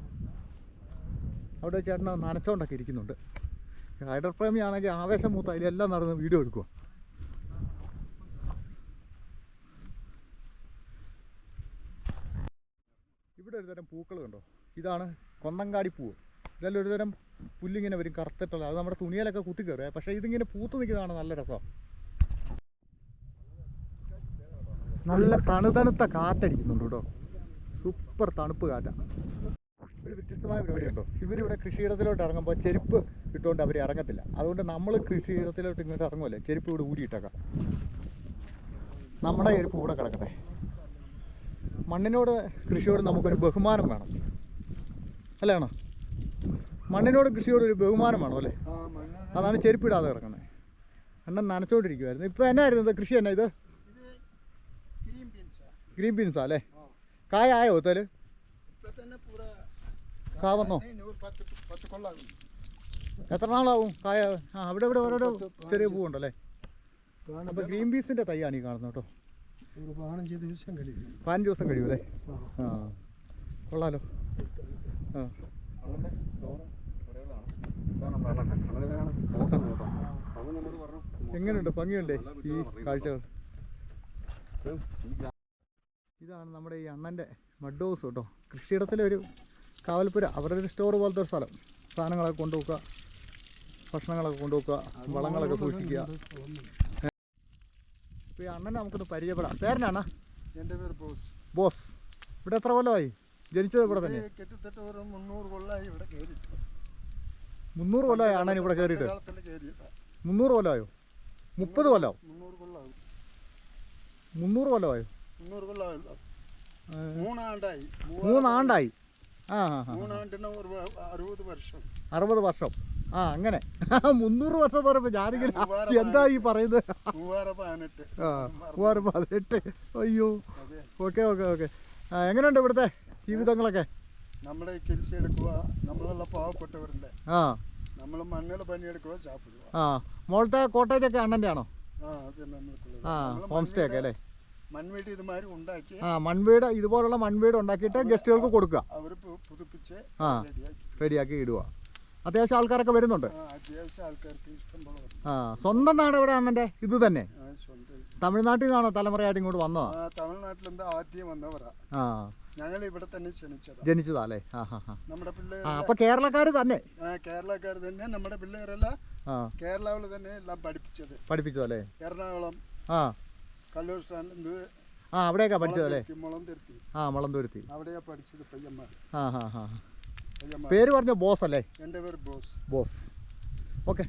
അവിടെ ചേട്ടൻ നനച്ചുകൊണ്ടൊക്കെ ഇരിക്കുന്നുണ്ട്. റൈഡർ പ്രേമിയാണെങ്കിൽ ആവേശം മൂത്ത അതിലെല്ലാം നടന്ന് വീഡിയോ എടുക്കുക. ഇവിടെ ഒരു തരം പൂക്കൾ കണ്ടോ, ഇതാണ് കൊന്നങ്കാടി പൂവ്. ഇതെല്ലാം ഒരു തരം പുല്ലിങ്ങനെ വരും, കറുത്തിട്ടുള്ള. അത് നമ്മുടെ തുണിയിലൊക്കെ കുത്തി കയറുക. പക്ഷേ ഇതിങ്ങനെ പൂത്ത് നിൽക്കുന്നതാണ് നല്ല രസം. നല്ല തണുതണുത്ത കാറ്റടിക്കുന്നുണ്ട് കേട്ടോ, സൂപ്പർ തണുപ്പ് കാറ്റാണ്. ഒരു വ്യത്യസ്തമായ പരിപാടി ഉണ്ടോ, ഇവരിവിടെ കൃഷിയിടത്തിലോട്ട് ഇറങ്ങുമ്പോൾ ചെരുപ്പ് ഇട്ടുകൊണ്ട് അവർ ഇറങ്ങത്തില്ല. അതുകൊണ്ട് നമ്മൾ കൃഷിയിടത്തിലോട്ട് ഇങ്ങോട്ട് ഇറങ്ങുമല്ലേ, ചെരുപ്പ് ഇവിടെ ഊരിയിട്ടേക്കാം. നമ്മുടെ ചെരുപ്പ് ഇവിടെ കിടക്കട്ടെ. മണ്ണിനോട് കൃഷിയോട് നമുക്കൊരു ബഹുമാനം വേണം, അല്ലേണോ? മണ്ണിനോട് കൃഷിയോട് ഒരു ബഹുമാനം വേണം അല്ലേ? അതാണ് ചെരുപ്പിടാതെ ഇറങ്ങുന്നത്. എണ്ണം നനച്ചോണ്ടിരിക്കുമായിരുന്നു. ഇപ്പോൾ എന്നായിരുന്നു ഇത് കൃഷി? തന്നെ ഇത് ഗ്രീൻ ബീൻസാ അല്ലേ? കായ ആയോ ഒത്തല്? കാ വന്നോ? എത്ര നാളാവും കായ? ആ അവിടെ ഇവിടെ ഓരോരോ ചെറിയ പൂവുണ്ടല്ലേ. അപ്പോൾ ഗ്രീൻ ബീൻസിൻ്റെ തൈയാണ് ഈ കാണുന്നത് കേട്ടോ. ഒരു 15 ദിവസം കഴിയും. 15 ദിവസം കഴിയും അല്ലേ? ആ കൊള്ളാലോ. ആ എങ്ങനെയുണ്ട്, ഭംഗിയുണ്ടേ ഈ കാഴ്ചകൾ? ഇതാണ് നമ്മുടെ ഈ അണ്ണൻ്റെ മഡ് ഹൗസ് കേട്ടോ. കൃഷിയിടത്തിലെ ഒരു കാവൽപ്പുര, അവരുടെ ഒരു സ്റ്റോർ പോലത്തെ ഒരു സ്ഥലം. സാധനങ്ങളൊക്കെ കൊണ്ടുവെക്കുക, ഭക്ഷണങ്ങളൊക്കെ കൊണ്ടുവെക്കുക, വളങ്ങളൊക്കെ സൂക്ഷിക്കുക. ഇപ്പോൾ ഈ അണ്ണനെ നമുക്കൊന്ന് പരിചയപ്പെടാം. പേരനാണ്? എൻ്റെ പേര് ബോസ്. ബോസ്. ഇവിടെ എത്ര കൊല്ലമായി? ജനിച്ചത് ഇവിടെ തന്നെ? കിട്ടത്തട്ട ഒരു 300 കൊല്ലമായി ഇവിടെ കയറിയിട്ട്. 300 കൊല്ലമായി അണ്ണൻ ഇവിടെ കയറിയിട്ട്? 300 കൊല്ലമായോ? 30 കൊല്ലമാവും? 300 കൊല്ലമാവും. 300 കൊല്ലമായോ? 300 കൊല്ലമായല്ലോ. 3 ആണ്ടായി. 3 ആണ്ടായി. ആ ആ 3 ആണ്ടിന് ഒരു 60 വർഷം. 60 വർഷം. ആ അങ്ങനെ 300 വർഷം പറയുമ്പോൾ ഞാനിങ്ങനെ എന്താ ഈ പറയുന്നത്? 318. ആ 318. അയ്യോ. Okay okay okay. എങ്ങനെയുണ്ട് ഇവിടുത്തെ ജീവിതങ്ങളൊക്കെ? നമ്മുടെ കൃഷി എടുക്കുക, നമ്മളെല്ലാം പാവപ്പെട്ടവരല്ലേ. ആ നമ്മൾ മണ്ണിൽ പണിയെടുക്കുക, ചാപ്പിടുക. ആ മോളത്തെ കോട്ടേജ് ഒക്കെ അണ്ണൻ്റെ ആണോ? ആ അത് നമ്മൾക്കുള്ളത്. ആ ഹോം സ്റ്റേ ഒക്കെ അല്ലേ? മൺവീട് ഇതുമാതിരി ഉണ്ടാക്കി, ആ മൺവീട്, ഇതുപോലുള്ള മൺവീട് ഉണ്ടാക്കിയിട്ട് ഗസ്റ്റുകൾക്ക് കൊടുക്കുക. അവർ പുതുപ്പിച്ച് ആ റെഡിയാക്കി ഇടുക. അത്യാവശ്യം ആൾക്കാരൊക്കെ വരുന്നുണ്ട്. അത്യാവശ്യം ആൾക്കാർക്ക് ഇഷ്ടം പോലെ വരും. ആ സ്വന്തം നാട് എവിടെ അണ്ണൻ്റെ? ഇത് തന്നെ? സ്വന്തം തമിഴ്നാട്ടിൽ നിന്നാണോ തലമുറയായിട്ട് ഇങ്ങോട്ട് വന്നതാ? തമിഴ്നാട്ടിൽ എന്താ ആദ്യം വന്നവരാ. ആ ഞങ്ങൾ ഇവിടെ തന്നെ ജനിച്ചതാ അല്ലേ? ആ ഹാ ഹാ. നമ്മുടെ പിള്ളേർ അപ്പൊ കേരളക്കാർ തന്നെ? കേരളക്കാർ തന്നെ. നമ്മുടെ പിള്ളേരെല്ലാം ആ കേരളത്തിൽ തന്നെ എല്ലാം പഠിപ്പിച്ചത് അല്ലേ? എറണാകുളം, ആ കല്ലൂർ സ്റ്റാൻഡ്, ആ അവിടെയൊക്കെ പഠിച്ചത് അല്ലേ? മുളന്തുരുത്തി. ആ മുളന്തുരുത്തി. അവിടെയാ പഠിച്ചത് പയ്യന്മാർ. ആ ഹാ ഹാ. പേര് പറഞ്ഞ ബോസ് അല്ലേ? എൻ്റെ പേര് ബോസ്. ബോസ്. ഓക്കെ.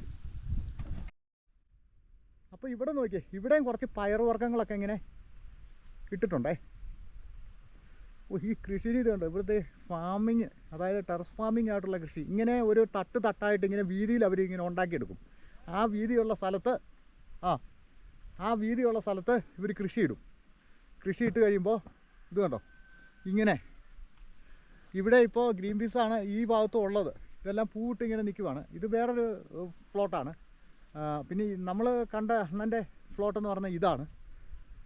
അപ്പോൾ ഇവിടെ നോക്കിയേ, ഇവിടെയും കുറച്ച് പയറുവർഗ്ഗങ്ങളൊക്കെ ഇങ്ങനെ ഇട്ടിട്ടുണ്ടേ. ഓ ഈ കൃഷി രീതി ഉണ്ട് ഇവിടുത്തെ. ഫാമിങ്, അതായത് ടെറസ് ഫാമിംഗ് ആയിട്ടുള്ള കൃഷി. ഇങ്ങനെ ഒരു തട്ടായിട്ട് ഇങ്ങനെ വീതിയിൽ അവർ ഇങ്ങനെ ഉണ്ടാക്കിയെടുക്കും. ആ വീതിയുള്ള സ്ഥലത്ത് ഇവർ കൃഷിയിടും. കൃഷിയിട്ട് കഴിയുമ്പോൾ ഇത് കണ്ടോ, ഇങ്ങനെ ഇവിടെ ഇപ്പോൾ ഗ്രീൻ പീസാണ് ഈ ഭാഗത്തും ഉള്ളത്. ഇതെല്ലാം പൂവിട്ട് ഇങ്ങനെ നിൽക്കുവാണ്. ഇത് വേറൊരു ഫ്ലോട്ടാണ്. പിന്നെ നമ്മൾ കണ്ട അണ്ണൻ്റെ ഫ്ലോട്ട് എന്ന് പറഞ്ഞാൽ ഇതാണ്.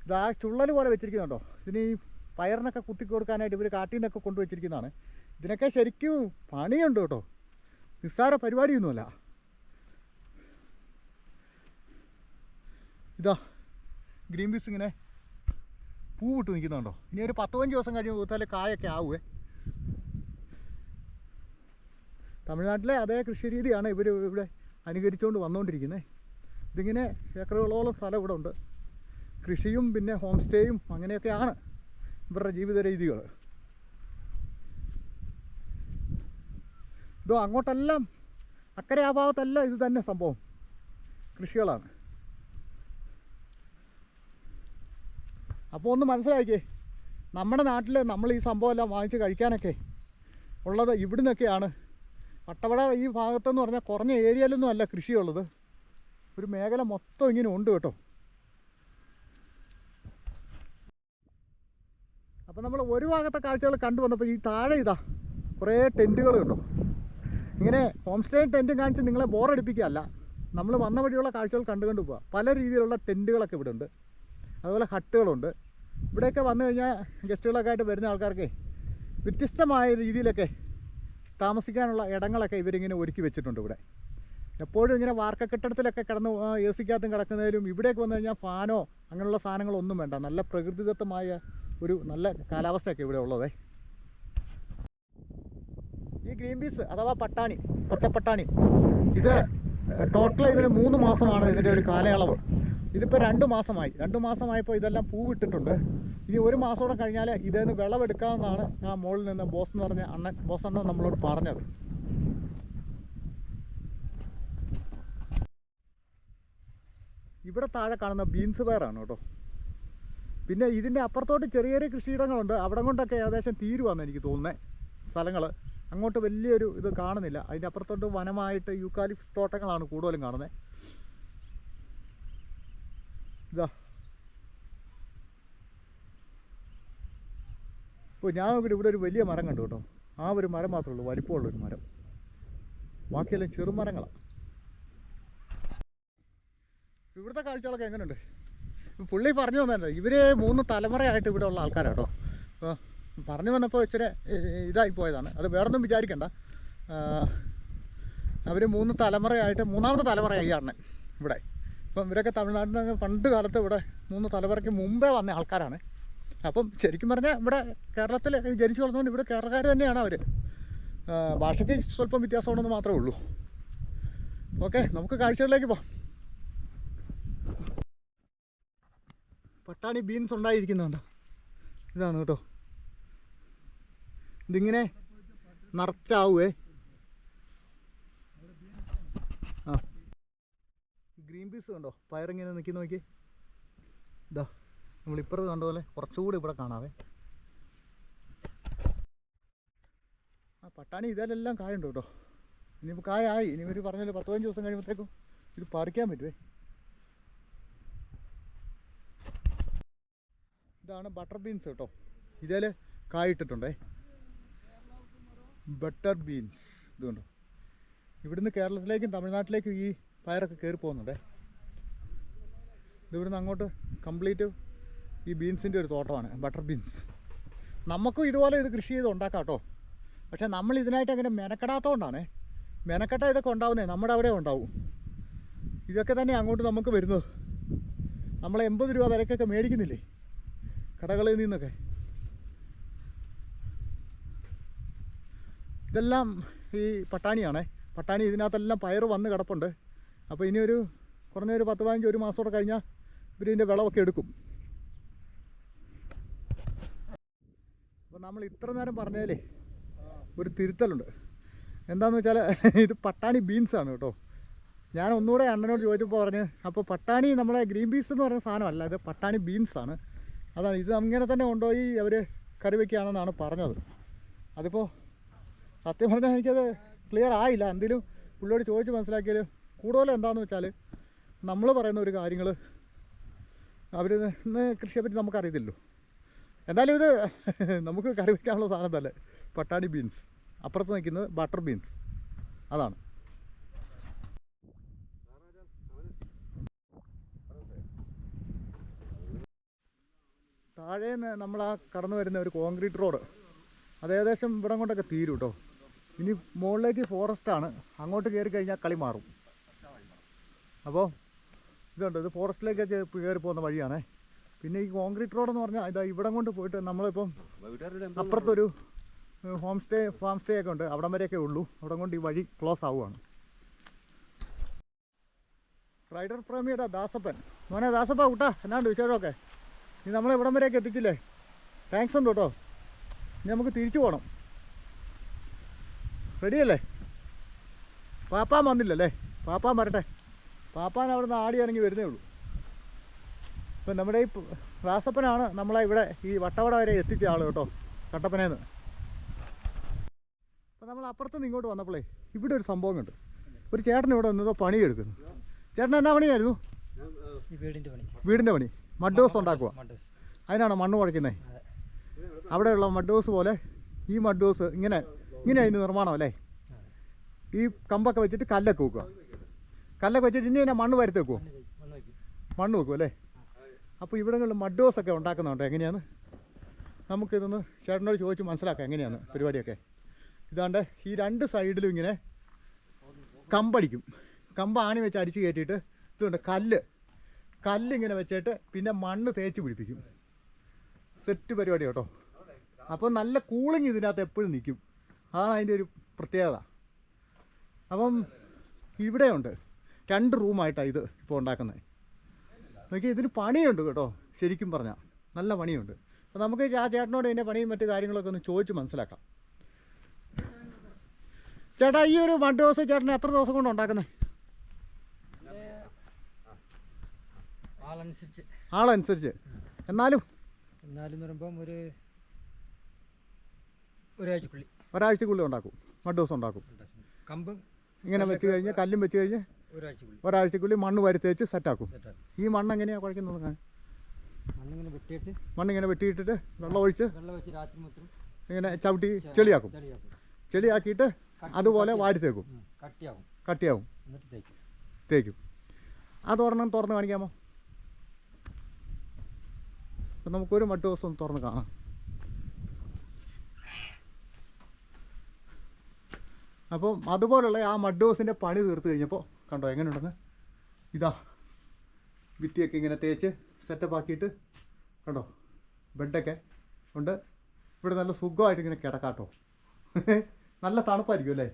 ഇത് ആ ചുള്ളൽ പോലെ വെച്ചിരിക്കുന്നുണ്ടോ. ഇതിന് ഈ പയറിനൊക്കെ കുത്തി കൊടുക്കാനായിട്ട് ഇവർ കാട്ടിൽ നിന്നൊക്കെ കൊണ്ടുവച്ചിരിക്കുന്നതാണ്. ഇതിനൊക്കെ ശരിക്കും പണിയുണ്ട് കേട്ടോ, നിസ്സാര പരിപാടിയൊന്നുമല്ല. ഇതാ ഗ്രീൻ പീസ് ഇങ്ങനെ പൂവിട്ട് നിൽക്കുന്നുണ്ടോ. ഇനി ഒരു 15 ദിവസം കഴിയുമ്പോൾ പൂത്താലേ കായൊക്കെ ആവുമേ. തമിഴ്നാട്ടിലെ അതേ കൃഷി രീതിയാണ് ഇവർ ഇവിടെ അനുകരിച്ചുകൊണ്ട് വന്നുകൊണ്ടിരിക്കുന്നത്. ഇതിങ്ങനെ ഏക്കറുകളോളം സ്ഥലം ഇവിടെ ഉണ്ട്. കൃഷിയും പിന്നെ ഹോം സ്റ്റേയും അങ്ങനെയൊക്കെയാണ് ഇവരുടെ ജീവിത രീതികൾ. ഇതോ അങ്ങോട്ടെല്ലാം അക്കരെ ആ ഭാഗത്തെല്ലാം ഇത് തന്നെ സംഭവം, കൃഷികളാണ്. അപ്പോൾ ഒന്ന് മനസ്സിലാക്കിയേ, നമ്മുടെ നാട്ടിൽ നമ്മൾ ഈ സംഭവം എല്ലാം വാങ്ങിച്ച് കഴിക്കാനൊക്കെ ഉള്ളത് ഇവിടുന്നൊക്കെയാണ്. വട്ടവട ഈ ഭാഗത്തെന്ന് പറഞ്ഞാൽ കുറഞ്ഞ ഏരിയയിലൊന്നും അല്ല കൃഷിയുള്ളത്. ഒരു മേഖല മൊത്തം ഇങ്ങനെ ഉണ്ട് കേട്ടോ. അപ്പോൾ നമ്മൾ ഒരു ഭാഗത്തെ കാഴ്ചകൾ കണ്ടു വന്നപ്പോൾ ഈ താഴെ ഇതാ കുറേ ടെൻറ്റുകൾ കണ്ടോ. ഇങ്ങനെ ഹോം സ്റ്റേയും ടെൻറ്റും കാണിച്ച് നിങ്ങളെ ബോറടിപ്പിക്കുകയല്ല, നമ്മൾ വന്ന വഴിയുള്ള കാഴ്ചകൾ കണ്ടു പോവുക. പല രീതിയിലുള്ള ടെൻറ്റുകളൊക്കെ ഇവിടെ ഉണ്ട്. അതുപോലെ ഹട്ടുകളുണ്ട്. ഇവിടെയൊക്കെ വന്നു കഴിഞ്ഞാൽ ഗസ്റ്റുകളൊക്കെ ആയിട്ട് വരുന്ന ആൾക്കാർക്ക് വ്യത്യസ്തമായ രീതിയിലൊക്കെ താമസിക്കാനുള്ള ഇടങ്ങളൊക്കെ ഇവരിങ്ങനെ ഒരുക്കി വെച്ചിട്ടുണ്ട് ഇവിടെ. എപ്പോഴും ഇങ്ങനെ വാർക്ക കെട്ടിടത്തിലൊക്കെ കിടന്ന് എ സിക്കകത്തും കിടക്കുന്നതിലും ഇവിടേക്ക് വന്നു കഴിഞ്ഞാൽ ഫാനോ അങ്ങനെയുള്ള സാധനങ്ങളൊന്നും വേണ്ട. നല്ല പ്രകൃതിദത്തമായ ഒരു നല്ല കാലാവസ്ഥയൊക്കെ ഇവിടെ ഉള്ളതേ. ഈ ഗ്രീൻ പീസ് അഥവാ പട്ടാണി, പച്ചപ്പട്ടാണി, ഇത് ടോട്ടൽ ഇതിന് 3 മാസമാണ് ഇതിൻ്റെ ഒരു കാലയളവ്. ഇതിപ്പോൾ 2 മാസമായി. 2 മാസമായപ്പോൾ ഇതെല്ലാം പൂവിട്ടിട്ടുണ്ട്. ഇനി 1 മാസത്തോടെ കഴിഞ്ഞാൽ ഇതേന്ന് വിളവെടുക്കാമെന്നാണ് ആ മുകളിൽ നിന്ന് ബോസ് എന്ന് പറഞ്ഞ ബോസ് അണ്ണൻ നമ്മളോട് പറഞ്ഞത്. ഇവിടെ താഴെ കാണുന്ന ബീൻസ് പയറാണ് കേട്ടോ. പിന്നെ ഇതിൻ്റെ അപ്പുറത്തോട്ട് ചെറിയ ചെറിയ കൃഷിയിടങ്ങളുണ്ട്. അവിടെ കൊണ്ടൊക്കെ ഏകദേശം തീരുവാന്ന് എനിക്ക് തോന്നുന്നത് സ്ഥലങ്ങൾ. അങ്ങോട്ട് വലിയൊരു ഇത് കാണുന്നില്ല. അതിൻ്റെ അപ്പുറത്തോട്ട് വനമായിട്ട് യൂക്കാലിപ്സ് തോട്ടങ്ങളാണ് കൂടുതലും കാണുന്നത്. ഇതാ ഇപ്പോൾ ഞാൻ നോക്കിയിട്ട് ഇവിടെ ഒരു വലിയ മരം കണ്ടു കേട്ടോ. ആ ഒരു മരം മാത്രമേ ഉള്ളൂ വലിപ്പമുള്ളൊരു മരം, ബാക്കിയെല്ലാം ചെറുമരങ്ങളാണ്. ഇവിടുത്തെ കാഴ്ചകളൊക്കെ എങ്ങനെയുണ്ട്? പുള്ളി പറഞ്ഞു തന്നല്ലോ, ഇവർ 3 തലമുറയായിട്ട് ഇവിടെ ഉള്ള ആൾക്കാരാട്ടോ. അപ്പോൾ പറഞ്ഞു വന്നപ്പോൾ ഇച്ചിരി ഇതായി പോയതാണ്. അത് വേറൊന്നും വിചാരിക്കണ്ട. അവർ 3 തലമുറയായിട്ട് 3ാമത്തെ തലമുറയായി അണ്ണൻ ഇവിടെ. ഇപ്പം ഇവരൊക്കെ തമിഴ്നാട്ടിൽ നിന്ന് പണ്ട് കാലത്ത് ഇവിടെ 3 തലമുറയ്ക്ക് മുമ്പേ വന്ന ആൾക്കാരാണ്. അപ്പം ശരിക്കും പറഞ്ഞാൽ ഇവിടെ കേരളത്തിൽ ജനിച്ചു വളർന്നുകൊണ്ട് ഇവിടെ കേരളക്കാർ തന്നെയാണ് അവർ. ഭാഷയ്ക്ക് സ്വല്പം വ്യത്യാസമുണ്ടെന്ന് മാത്രമേ ഉള്ളൂ. ഓക്കെ, നമുക്ക് കാഴ്ചകളിലേക്ക് പോകാം. പട്ടാണി ബീൻസ് ഉണ്ടായിരിക്കുന്നുണ്ടോ? ഇതാണ് കേട്ടോ. ഇതിങ്ങനെ നിറച്ചാവേ. ആ, ഗ്രീൻ പീസ് കണ്ടോ, പയറിങ്ങനെ നിൽക്കി നോക്കി. ഇതാ നമ്മളിപ്പുറത്ത് കണ്ട പോലെ കുറച്ചുകൂടി ഇവിടെ കാണാവേ. ആ പട്ടാണി ഇതിലെല്ലാം കായുണ്ട് കേട്ടോ. ഇനിയിപ്പോൾ കായായി. ഇനി ഒരു പറഞ്ഞാൽ 10-15 ദിവസം കഴിയുമ്പോഴത്തേക്കും ഇത് പറിക്കാൻ പറ്റുമേ. ഇതാണ് ബട്ടർ ബീൻസ് കേട്ടോ. ഇതിൽ കായിട്ടിട്ടുണ്ടേ, ബട്ടർ ബീൻസ്. ഇതുകൊണ്ടോ, ഇവിടുന്ന് കേരളത്തിലേക്കും തമിഴ്നാട്ടിലേക്കും ഈ പയറൊക്കെ കയറി പോകുന്നുണ്ടേ. ഇതിവിടുന്ന് അങ്ങോട്ട് കംപ്ലീറ്റ് ഈ ബീൻസിൻ്റെ ഒരു തോട്ടമാണ്, ബട്ടർ ബീൻസ്. നമുക്കും ഇതുപോലെ ഇത് കൃഷി ചെയ്ത് ഉണ്ടാക്കാം കേട്ടോ. പക്ഷേ നമ്മൾ ഇതിനായിട്ട് അങ്ങനെ മെനക്കെടാത്തതുകൊണ്ടാണ്. മെനക്കെട്ട ഇതൊക്കെ ഉണ്ടാവുന്നേ നമ്മുടെ അവിടെ ഉണ്ടാവും. ഇതൊക്കെ തന്നെ അങ്ങോട്ട് നമുക്ക് വരുന്നത്. നമ്മൾ 80 രൂപ വിലക്കൊക്കെ മേടിക്കുന്നില്ലേ കടകളിൽ നിന്നൊക്കെ. ഇതെല്ലാം ഈ പട്ടാണിയാണേ. പട്ടാണി ഇതിനകത്തെല്ലാം പയറ് വന്ന് കിടപ്പുണ്ട്. അപ്പോൾ ഇനി ഒരു കുറഞ്ഞൊരു 10-15 മാസത്തോടെ കഴിഞ്ഞാൽ ഇവരിതിൻ്റെ വിളവൊക്കെ എടുക്കും. അപ്പോൾ നമ്മൾ ഇത്ര നേരം പറഞ്ഞാലേ ഒരു തിരുത്തലുണ്ട്. എന്താണെന്ന് വെച്ചാൽ ഇത് പട്ടാണി ബീൻസാണ് കേട്ടോ. ഞാൻ ഒന്നുകൂടെ അണ്ണനോട് ചോദിച്ചപ്പോൾ പറഞ്ഞ്, അപ്പോൾ പട്ടാണി നമ്മളെ ഗ്രീൻ പീസ് എന്ന് പറയുന്ന സാധനമല്ല, ഇത് പട്ടാണി ബീൻസാണ്. അതാണ് ഇത് അങ്ങനെ തന്നെ കൊണ്ടുപോയി അവർ കറി വയ്ക്കുകയാണെന്നാണ് പറഞ്ഞത്. അതിപ്പോൾ സത്യം പറഞ്ഞാൽ എനിക്കത് ക്ലിയർ ആയില്ല. എന്തെങ്കിലും പുള്ളിയോട് ചോദിച്ച് മനസ്സിലാക്കിയാൽ കൂടുതലും എന്താണെന്ന് വെച്ചാൽ നമ്മൾ പറയുന്ന ഒരു കാര്യങ്ങൾ അവർ കൃഷിയെപ്പറ്റി നമുക്കറിയത്തില്ലല്ലോ. എന്തായാലും ഇത് നമുക്ക് കറി വയ്ക്കാനുള്ള സാധനം തന്നെ പട്ടാണി ബീൻസ്. അപ്പുറത്ത് നിൽക്കുന്നത് ബട്ടർ ബീൻസ്. അതാണ്. താഴേന്ന് നമ്മൾ ആ കടന്നു വരുന്ന ഒരു കോൺക്രീറ്റ് റോഡ്, അത് ഏകദേശം ഇവിടം കൊണ്ടൊക്കെ തീരും കേട്ടോ. ഇനി മുകളിലേക്ക് ഫോറസ്റ്റാണ്. അങ്ങോട്ട് കയറി കഴിഞ്ഞാൽ കളി മാറും. അപ്പോൾ ഇതുണ്ട്, ഇത് ഫോറസ്റ്റിലേക്കൊക്കെ കയറി പോകുന്ന വഴിയാണേ. പിന്നെ ഈ കോൺക്രീറ്റ് റോഡെന്ന് പറഞ്ഞാൽ ഇതാ ഇവിടം കൊണ്ട് പോയിട്ട് നമ്മളിപ്പം അപ്പുറത്തൊരു ഫാം സ്റ്റേ ഒക്കെ ഉണ്ട്. അവിടം വരെയൊക്കെ ഉള്ളൂ. അവിടം കൊണ്ട് ഈ വഴി ക്ലോസ് ആവുകയാണ്. റൈഡർ പ്രേമിയുടെ ദാസപ്പൻ. മോനെ ദാസപ്പ കൂട്ടാ, എന്നാണ്ട് വിശേഷമൊക്കെ? നീ നമ്മളെ ഇവിടം വരെയൊക്കെ എത്തിച്ചില്ലേ? താങ്ക്സ് ഉണ്ട് കേട്ടോ. ഇനി നമുക്ക് തിരിച്ചു പോകണം. റെഡിയല്ലേ? പാപ്പാൻ വന്നില്ലല്ലേ? പാപ്പാൻ വരട്ടെ. പാപ്പാൻ അവിടെ നിന്ന് ആടി ഇറങ്ങി വരുന്നേ ഉള്ളൂ. ഇപ്പം നമ്മുടെ ഈ ദാസപ്പനാണ് നമ്മളെ ഇവിടെ ഈ വട്ടവട വരെ എത്തിച്ച ആൾ കേട്ടോ, കട്ടപ്പനേന്ന്. അപ്പോൾ നമ്മൾ അപ്പുറത്ത് നിന്ന് ഇങ്ങോട്ട് വന്നപ്പോഴേ ഇവിടെ ഒരു സംഭവം ഉണ്ട്. ഒരു ചേട്ടൻ ഇവിടെ വന്നതോ പണിയെടുക്കുന്നു. ചേട്ടൻ എന്നാ പണിയായിരുന്നു? വീടിൻ്റെ പണി. മഡ് ഹൗസ് ഉണ്ടാക്കുക. അതിനാണ് മണ്ണ് കുഴയ്ക്കുന്നത്. അവിടെയുള്ള മഡ് ഹൗസ് പോലെ ഈ മഡ് ഹൗസ് ഇങ്ങനെ അതിന് നിർമ്മാണം അല്ലേ? ഈ കമ്പൊക്കെ വെച്ചിട്ട് കല്ലൊക്കെ വെക്കുക. കല്ലൊക്കെ വെച്ചിട്ട് ഇനി അതിനെ മണ്ണ് വരുത്തി വെക്കുമോ? മണ്ണ് വെക്കും അല്ലേ? അപ്പോൾ ഇവിടങ്ങളിൽ മഡ് ഹൗസ് ഒക്കെ ഉണ്ടാക്കുന്നുണ്ട്. എങ്ങനെയാണ് നമുക്കിതൊന്ന് ചേട്ടനോട് ചോദിച്ച് മനസ്സിലാക്കാം എങ്ങനെയാണ് പരിപാടിയൊക്കെ. ഇതാണ്ട് ഈ 2 സൈഡിലും ഇങ്ങനെ കമ്പടിക്കും. കമ്പ് ആണി വെച്ച് അടിച്ച് കയറ്റിയിട്ട് ഇതുകൊണ്ട് കല്ലിങ്ങനെ വെച്ചിട്ട് പിന്നെ മണ്ണ് തേച്ച് പിടിപ്പിക്കും. സെറ്റ് പരിപാടി കേട്ടോ. അപ്പോൾ നല്ല കൂളിങ് ഇതിനകത്ത് എപ്പോഴും നിൽക്കും. അതാണ് അതിൻ്റെ ഒരു പ്രത്യേകത. അപ്പം ഇവിടെയുണ്ട് 2 റൂമായിട്ടാണ് ഇത് ഇപ്പോൾ ഉണ്ടാക്കുന്നത്. നോക്കി, ഇതിന് പണിയുണ്ട് കേട്ടോ. ശരിക്കും പറഞ്ഞാൽ നല്ല പണിയുണ്ട്. അപ്പോൾ നമുക്ക് ആ ചേട്ടനോട് ഇതിൻ്റെ പണിയും മറ്റു കാര്യങ്ങളൊക്കെ ഒന്ന് ചോദിച്ച് മനസ്സിലാക്കാം. ചേട്ടാ, ഈ ഒരു മഡ് ഹൗസ് ചേട്ടൻ എത്ര ദിവസം കൊണ്ട് ഉണ്ടാക്കുന്നത്? ആളനുസരിച്ച്. എന്നാലും പറയുമ്പം ഒരാഴ്ചക്കുള്ളിൽ ഉണ്ടാക്കും. മഡ് ഹൗസ് ഉണ്ടാക്കും. കമ്പും ഇങ്ങനെ വെച്ച് കഴിഞ്ഞ് കല്ലും വെച്ച് കഴിഞ്ഞ് ഒരാഴ്ചക്കുള്ളിൽ മണ്ണ് വരുത്തേച്ച് സെറ്റാക്കും. ഈ മണ്ണ് എങ്ങനെയാണ് കുഴക്കുന്നത്? മണ്ണിങ്ങനെ വെട്ടിയിട്ടിട്ട് വെള്ളം ഒഴിച്ച് ഇങ്ങനെ ചവിട്ടി ചെളിയാക്കും. ചെളിയാക്കിയിട്ട് അതുപോലെ വാരിത്തേക്കും. കട്ടിയാവും. തേക്കും. അത് തുറന്ന് കാണിക്കാമോ? അപ്പം നമുക്കൊരു മഡ് ഹൗസ് ഒന്ന് തുറന്ന് കാണാം. അപ്പം അതുപോലുള്ള ആ മഡ് ഹൗസിൻ്റെ പണി തീർത്ത് കഴിഞ്ഞപ്പോൾ കണ്ടോ എങ്ങനെയുണ്ടെന്ന്. ഇതാ ഭിത്തിയൊക്കെ ഇങ്ങനെ തേച്ച് സെറ്റപ്പ് ആക്കിയിട്ട് കണ്ടോ ബെഡൊക്കെ ഉണ്ട്. ഇവിടെ നല്ല സുഖമായിട്ട് ഇങ്ങനെ കിടക്കാട്ടോ. നല്ല തണുപ്പായിരിക്കും അല്ലേ.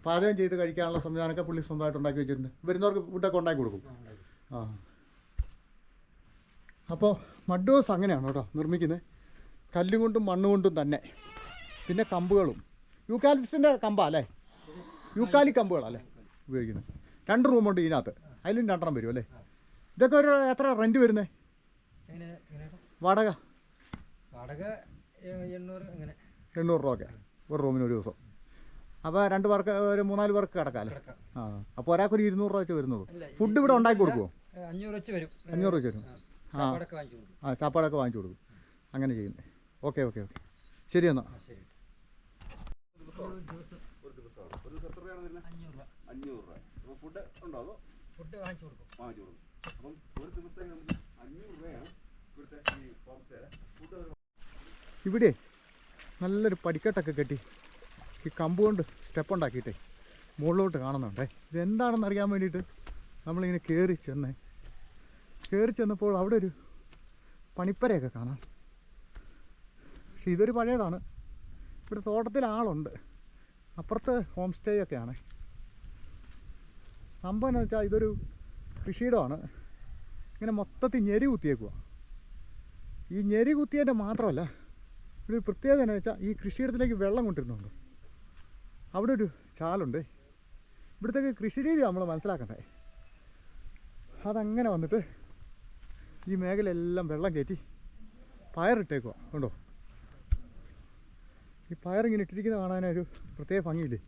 പാചകം ചെയ്ത് കഴിക്കാനുള്ള സംവിധാനമൊക്കെ പുള്ളി സ്വന്തമായിട്ട് ഉണ്ടാക്കി വെച്ചിട്ടുണ്ട്. വരുന്നവർക്ക് ഫുഡൊക്കെ ഉണ്ടാക്കി കൊടുക്കും. ആ അപ്പോൾ മഡ് ഹൗസ് അങ്ങനെയാണ് കേട്ടോ നിർമ്മിക്കുന്നത്. കല്ലും കൊണ്ടും മണ്ണ് കൊണ്ടും തന്നെ. പിന്നെ കമ്പുകളും യൂക്കാലിപ്സിൻ്റെ കമ്പാ അല്ലേ, യൂക്കാലി കമ്പുകളല്ലേ ഉപയോഗിക്കുന്നത്. 2 റൂമുണ്ട് ഇതിനകത്ത്, അതിലും 2 വരും അല്ലേ. ഇതൊക്കെ ഒരു എത്ര റെൻറ്റ് വരുന്നത്? വാടക 800 രൂപ ഒക്കെ ഒരു റൂമിന് ഒരു ദിവസം. അപ്പോൾ 2 പേർക്ക് ഒരു 3-4 പേർക്ക് കിടക്കാം അല്ലേ. ആ അപ്പോൾ ഒരാൾക്കൊരു 200 രൂപ വെച്ച് വരുന്നുള്ളൂ. ഫുഡ് ഇവിടെ ഉണ്ടാക്കി കൊടുക്കുമോ? 500 വെച്ച് വരും. ആ ചാപ്പാടൊക്കെ വാങ്ങിച്ചു കൊടുക്കും. അങ്ങനെ ചെയ്യുന്നത്. ഓക്കെ ശരി എന്നാൽ. ഒരു ദിവസം എത്ര രൂപയാണ് വരുന്നത്? 500 രൂപ. അപ്പോൾ ഫുഡ് ഉണ്ടോ അതോ ഫുഡ് വാങ്ങിച്ചു കൊടുക്കും. അപ്പം ഒരു ദിവസത്തേക്ക് നമുക്ക് 500 രൂപയാണ് ഇവിടുത്തെ ഈ ഹോം സ്റ്റേ ഫുഡ്. ഇവിടെ നല്ലൊരു പടിക്കെട്ടൊക്കെ കെട്ടി ഈ കമ്പ് കൊണ്ട് സ്റ്റെപ്പ് ഉണ്ടാക്കിയിട്ടേ മുകളിലോട്ട് കാണുന്നുണ്ടേ. ഇതെന്താണെന്ന് അറിയാൻ വേണ്ടിയിട്ട് നമ്മളിങ്ങനെ കയറി ചെന്നപ്പോൾ അവിടെ ഒരു പണിപ്പരയൊക്കെ കാണാം. പക്ഷെ ഇതൊരു പഴയതാണ്. ഇവിടെ തോട്ടത്തിൽ ആളുണ്ട്. അപ്പുറത്ത് ഹോം സ്റ്റേ ഒക്കെയാണ്. സംഭവം എന്ന് വെച്ചാൽ ഇതൊരു കൃഷിയിടമാണ്. ഇങ്ങനെ മൊത്തത്തിൽ ഞെരി കുത്തിയേക്കുക. ഈ ഞെരി കുത്തിയതിൻ്റെ മാത്രമല്ല, ഇവിടെ ഒരു പ്രത്യേകത എന്ന് വെച്ചാൽ ഈ കൃഷിയിടത്തിലേക്ക് വെള്ളം കൊണ്ടിരുന്നുണ്ട്. അവിടെ ഒരു ചാലുണ്ട്. ഇവിടുത്തേക്ക് കൃഷി രീതി നമ്മൾ മനസ്സിലാക്കണ്ടേ. അതങ്ങനെ വന്നിട്ട് ഈ മേഖലയെല്ലാം വെള്ളം കയറ്റി പയറിട്ടേക്കുക. ഉണ്ടോ ഈ പയറിങ്ങനെ ഇട്ടിരിക്കുന്ന കാണാനൊരു പ്രത്യേക ഭംഗിയില്ലേ.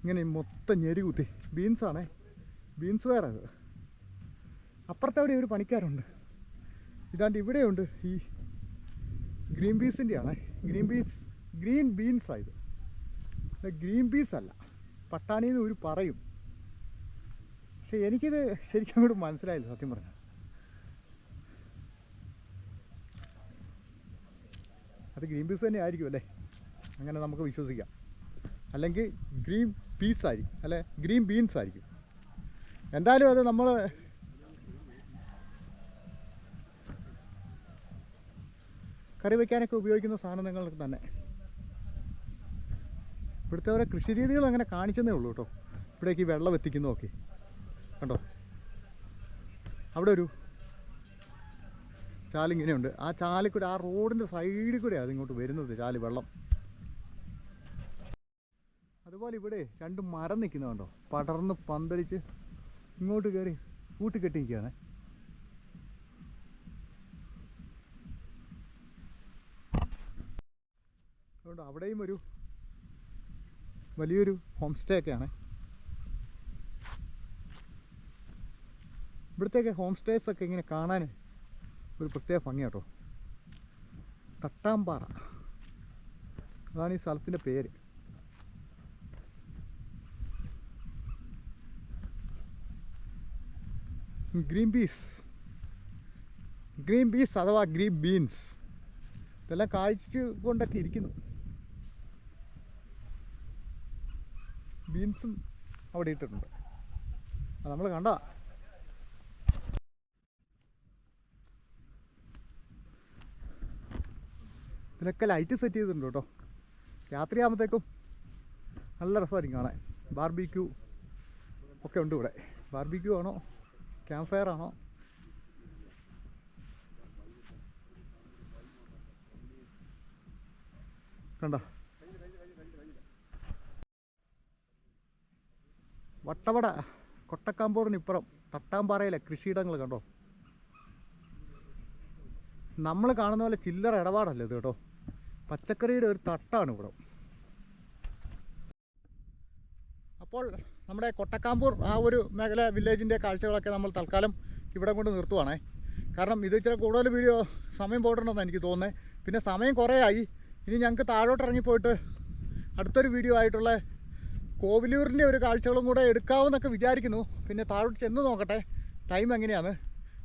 ഇങ്ങനെ മൊത്തം ഞെരി കുത്തി. ബീൻസാണേ, ബീൻസ് പയറത്. അപ്പുറത്തവിടെ ഒരു പണിക്കാരുണ്ട്. ഇതാണ്ട് ഇവിടെയുണ്ട് ഈ ഗ്രീൻ പീസിൻ്റെ ആണേ. ഗ്രീൻ ബീൻസായത്. ഗ്രീൻ പീസ് അല്ല, പട്ടാണിന്ന് ഒരു പറയും. പക്ഷെ എനിക്കിത് ശരിക്കും അങ്ങോട്ട് മനസ്സിലായില്ല സത്യം പറഞ്ഞാൽ. അത് ഗ്രീൻ പീസ് തന്നെ ആയിരിക്കും അല്ലേ, അങ്ങനെ നമുക്ക് വിശ്വസിക്കാം. അല്ലെങ്കിൽ ഗ്രീൻ പീസ് ആയിരിക്കും, അല്ലെ ഗ്രീൻ ബീൻസ് ആയിരിക്കും. എന്തായാലും അത് നമ്മൾ കറി വയ്ക്കാനൊക്കെ ഉപയോഗിക്കുന്ന സാധനങ്ങൾക്ക് തന്നെ. ഇവിടുത്തെ ഓരോ കൃഷി രീതികൾ അങ്ങനെ കാണിച്ചതേ ഉള്ളൂ കേട്ടോ. ഇവിടേക്ക് വെള്ളം എത്തിക്കുന്നതൊക്കെ കണ്ടോ. അവിടെ ഒരു ചാലിങ്ങനെയുണ്ട്. ആ ചാലിൽ കൂടെ, ആ റോഡിൻ്റെ സൈഡിൽ കൂടെ അതിങ്ങോട്ട് വരുന്നത് ചാല് വെള്ളം. അതുപോലെ ഇവിടെ 2 മരം നിൽക്കുന്നുണ്ടോ, പടർന്ന് പന്തലിച്ച് ഇങ്ങോട്ട് കയറി കൂട്ടിക്കെട്ടി നിൽക്കുകയാണ്. അതുകൊണ്ട് അവിടെയും ഒരു വലിയൊരു ഹോം സ്റ്റേ ഒക്കെയാണ്. ഇവിടുത്തേക്ക് ഹോം സ്റ്റേസൊക്കെ ഇങ്ങനെ കാണാൻ ഒരു പ്രത്യേക ഭംഗിയാട്ടോ. തട്ടാമ്പാറ അതാണ് ഈ സ്ഥലത്തിൻ്റെ പേര്. ഗ്രീൻ പീസ് അഥവാ ഗ്രീൻ ബീൻസ് ഇതെല്ലാം കാഴ്ച കൊണ്ടൊക്കെ ഇരിക്കുന്നു. ബീൻസും അവിടെ ഇട്ടിട്ടുണ്ട്. അത് നമ്മൾ കണ്ട. ഇതിനൊക്കെ ലൈറ്റ് സെറ്റ് ചെയ്തിട്ടുണ്ട് കേട്ടോ. രാത്രിയാകുമ്പോഴത്തേക്കും നല്ല രസമായിരിക്കും കാണാൻ. ബാർബിക്യൂ ഒക്കെ ഉണ്ട് ഇവിടെ. ബാർബിക്യൂ ആണോ ക്യാമ്പ് ഫയർ ആണോ? കണ്ട വട്ടവട കൊട്ടക്കാമ്പൂറിനിപ്പുറം തട്ടാമ്പാറയിലെ കൃഷിയിടങ്ങൾ കണ്ടോ. നമ്മൾ കാണുന്ന പോലെ ചില്ലറ ഇടപാടല്ല ഇത് കേട്ടോ. പച്ചക്കറിയുടെ ഒരു തട്ടാണ് ഇവിടെ. അപ്പോൾ നമ്മുടെ കൊട്ടക്കാമ്പൂർ ആ ഒരു മേഖല വില്ലേജിൻ്റെ കാഴ്ചകളൊക്കെ നമ്മൾ തൽക്കാലം ഇവിടെ കൊണ്ട് നിർത്തുവാണേ. കാരണം ഇത് ഇച്ചിരി കൂടുതൽ വീഡിയോ സമയം പോയിട്ടുണ്ടെന്ന് എനിക്ക് തോന്നുന്നത്. പിന്നെ സമയം കുറേ ആയി. ഇനി ഞങ്ങൾക്ക് താഴോട്ട് ഇറങ്ങിപ്പോയിട്ട് അടുത്തൊരു വീഡിയോ ആയിട്ടുള്ള കോവിലൂരിൻ്റെ ഒരു കാഴ്ചകളും കൂടെ എടുക്കാമെന്നൊക്കെ വിചാരിക്കുന്നു. പിന്നെ താഴോട്ട് ചെന്ന് നോക്കട്ടെ ടൈം എങ്ങനെയാണ്.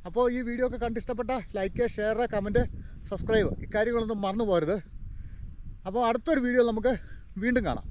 അപ്പോൾ ഈ വീഡിയോ ഒക്കെ കണ്ടിഷ്ടപ്പെട്ട ലൈക്ക്, ഷെയർ, കമൻറ്റ്, സബ്സ്ക്രൈബ് ഇക്കാര്യങ്ങളൊന്നും മറന്നു പോകരുത്. അപ്പോൾ അടുത്തൊരു വീഡിയോ നമുക്ക് വീണ്ടും കാണാം.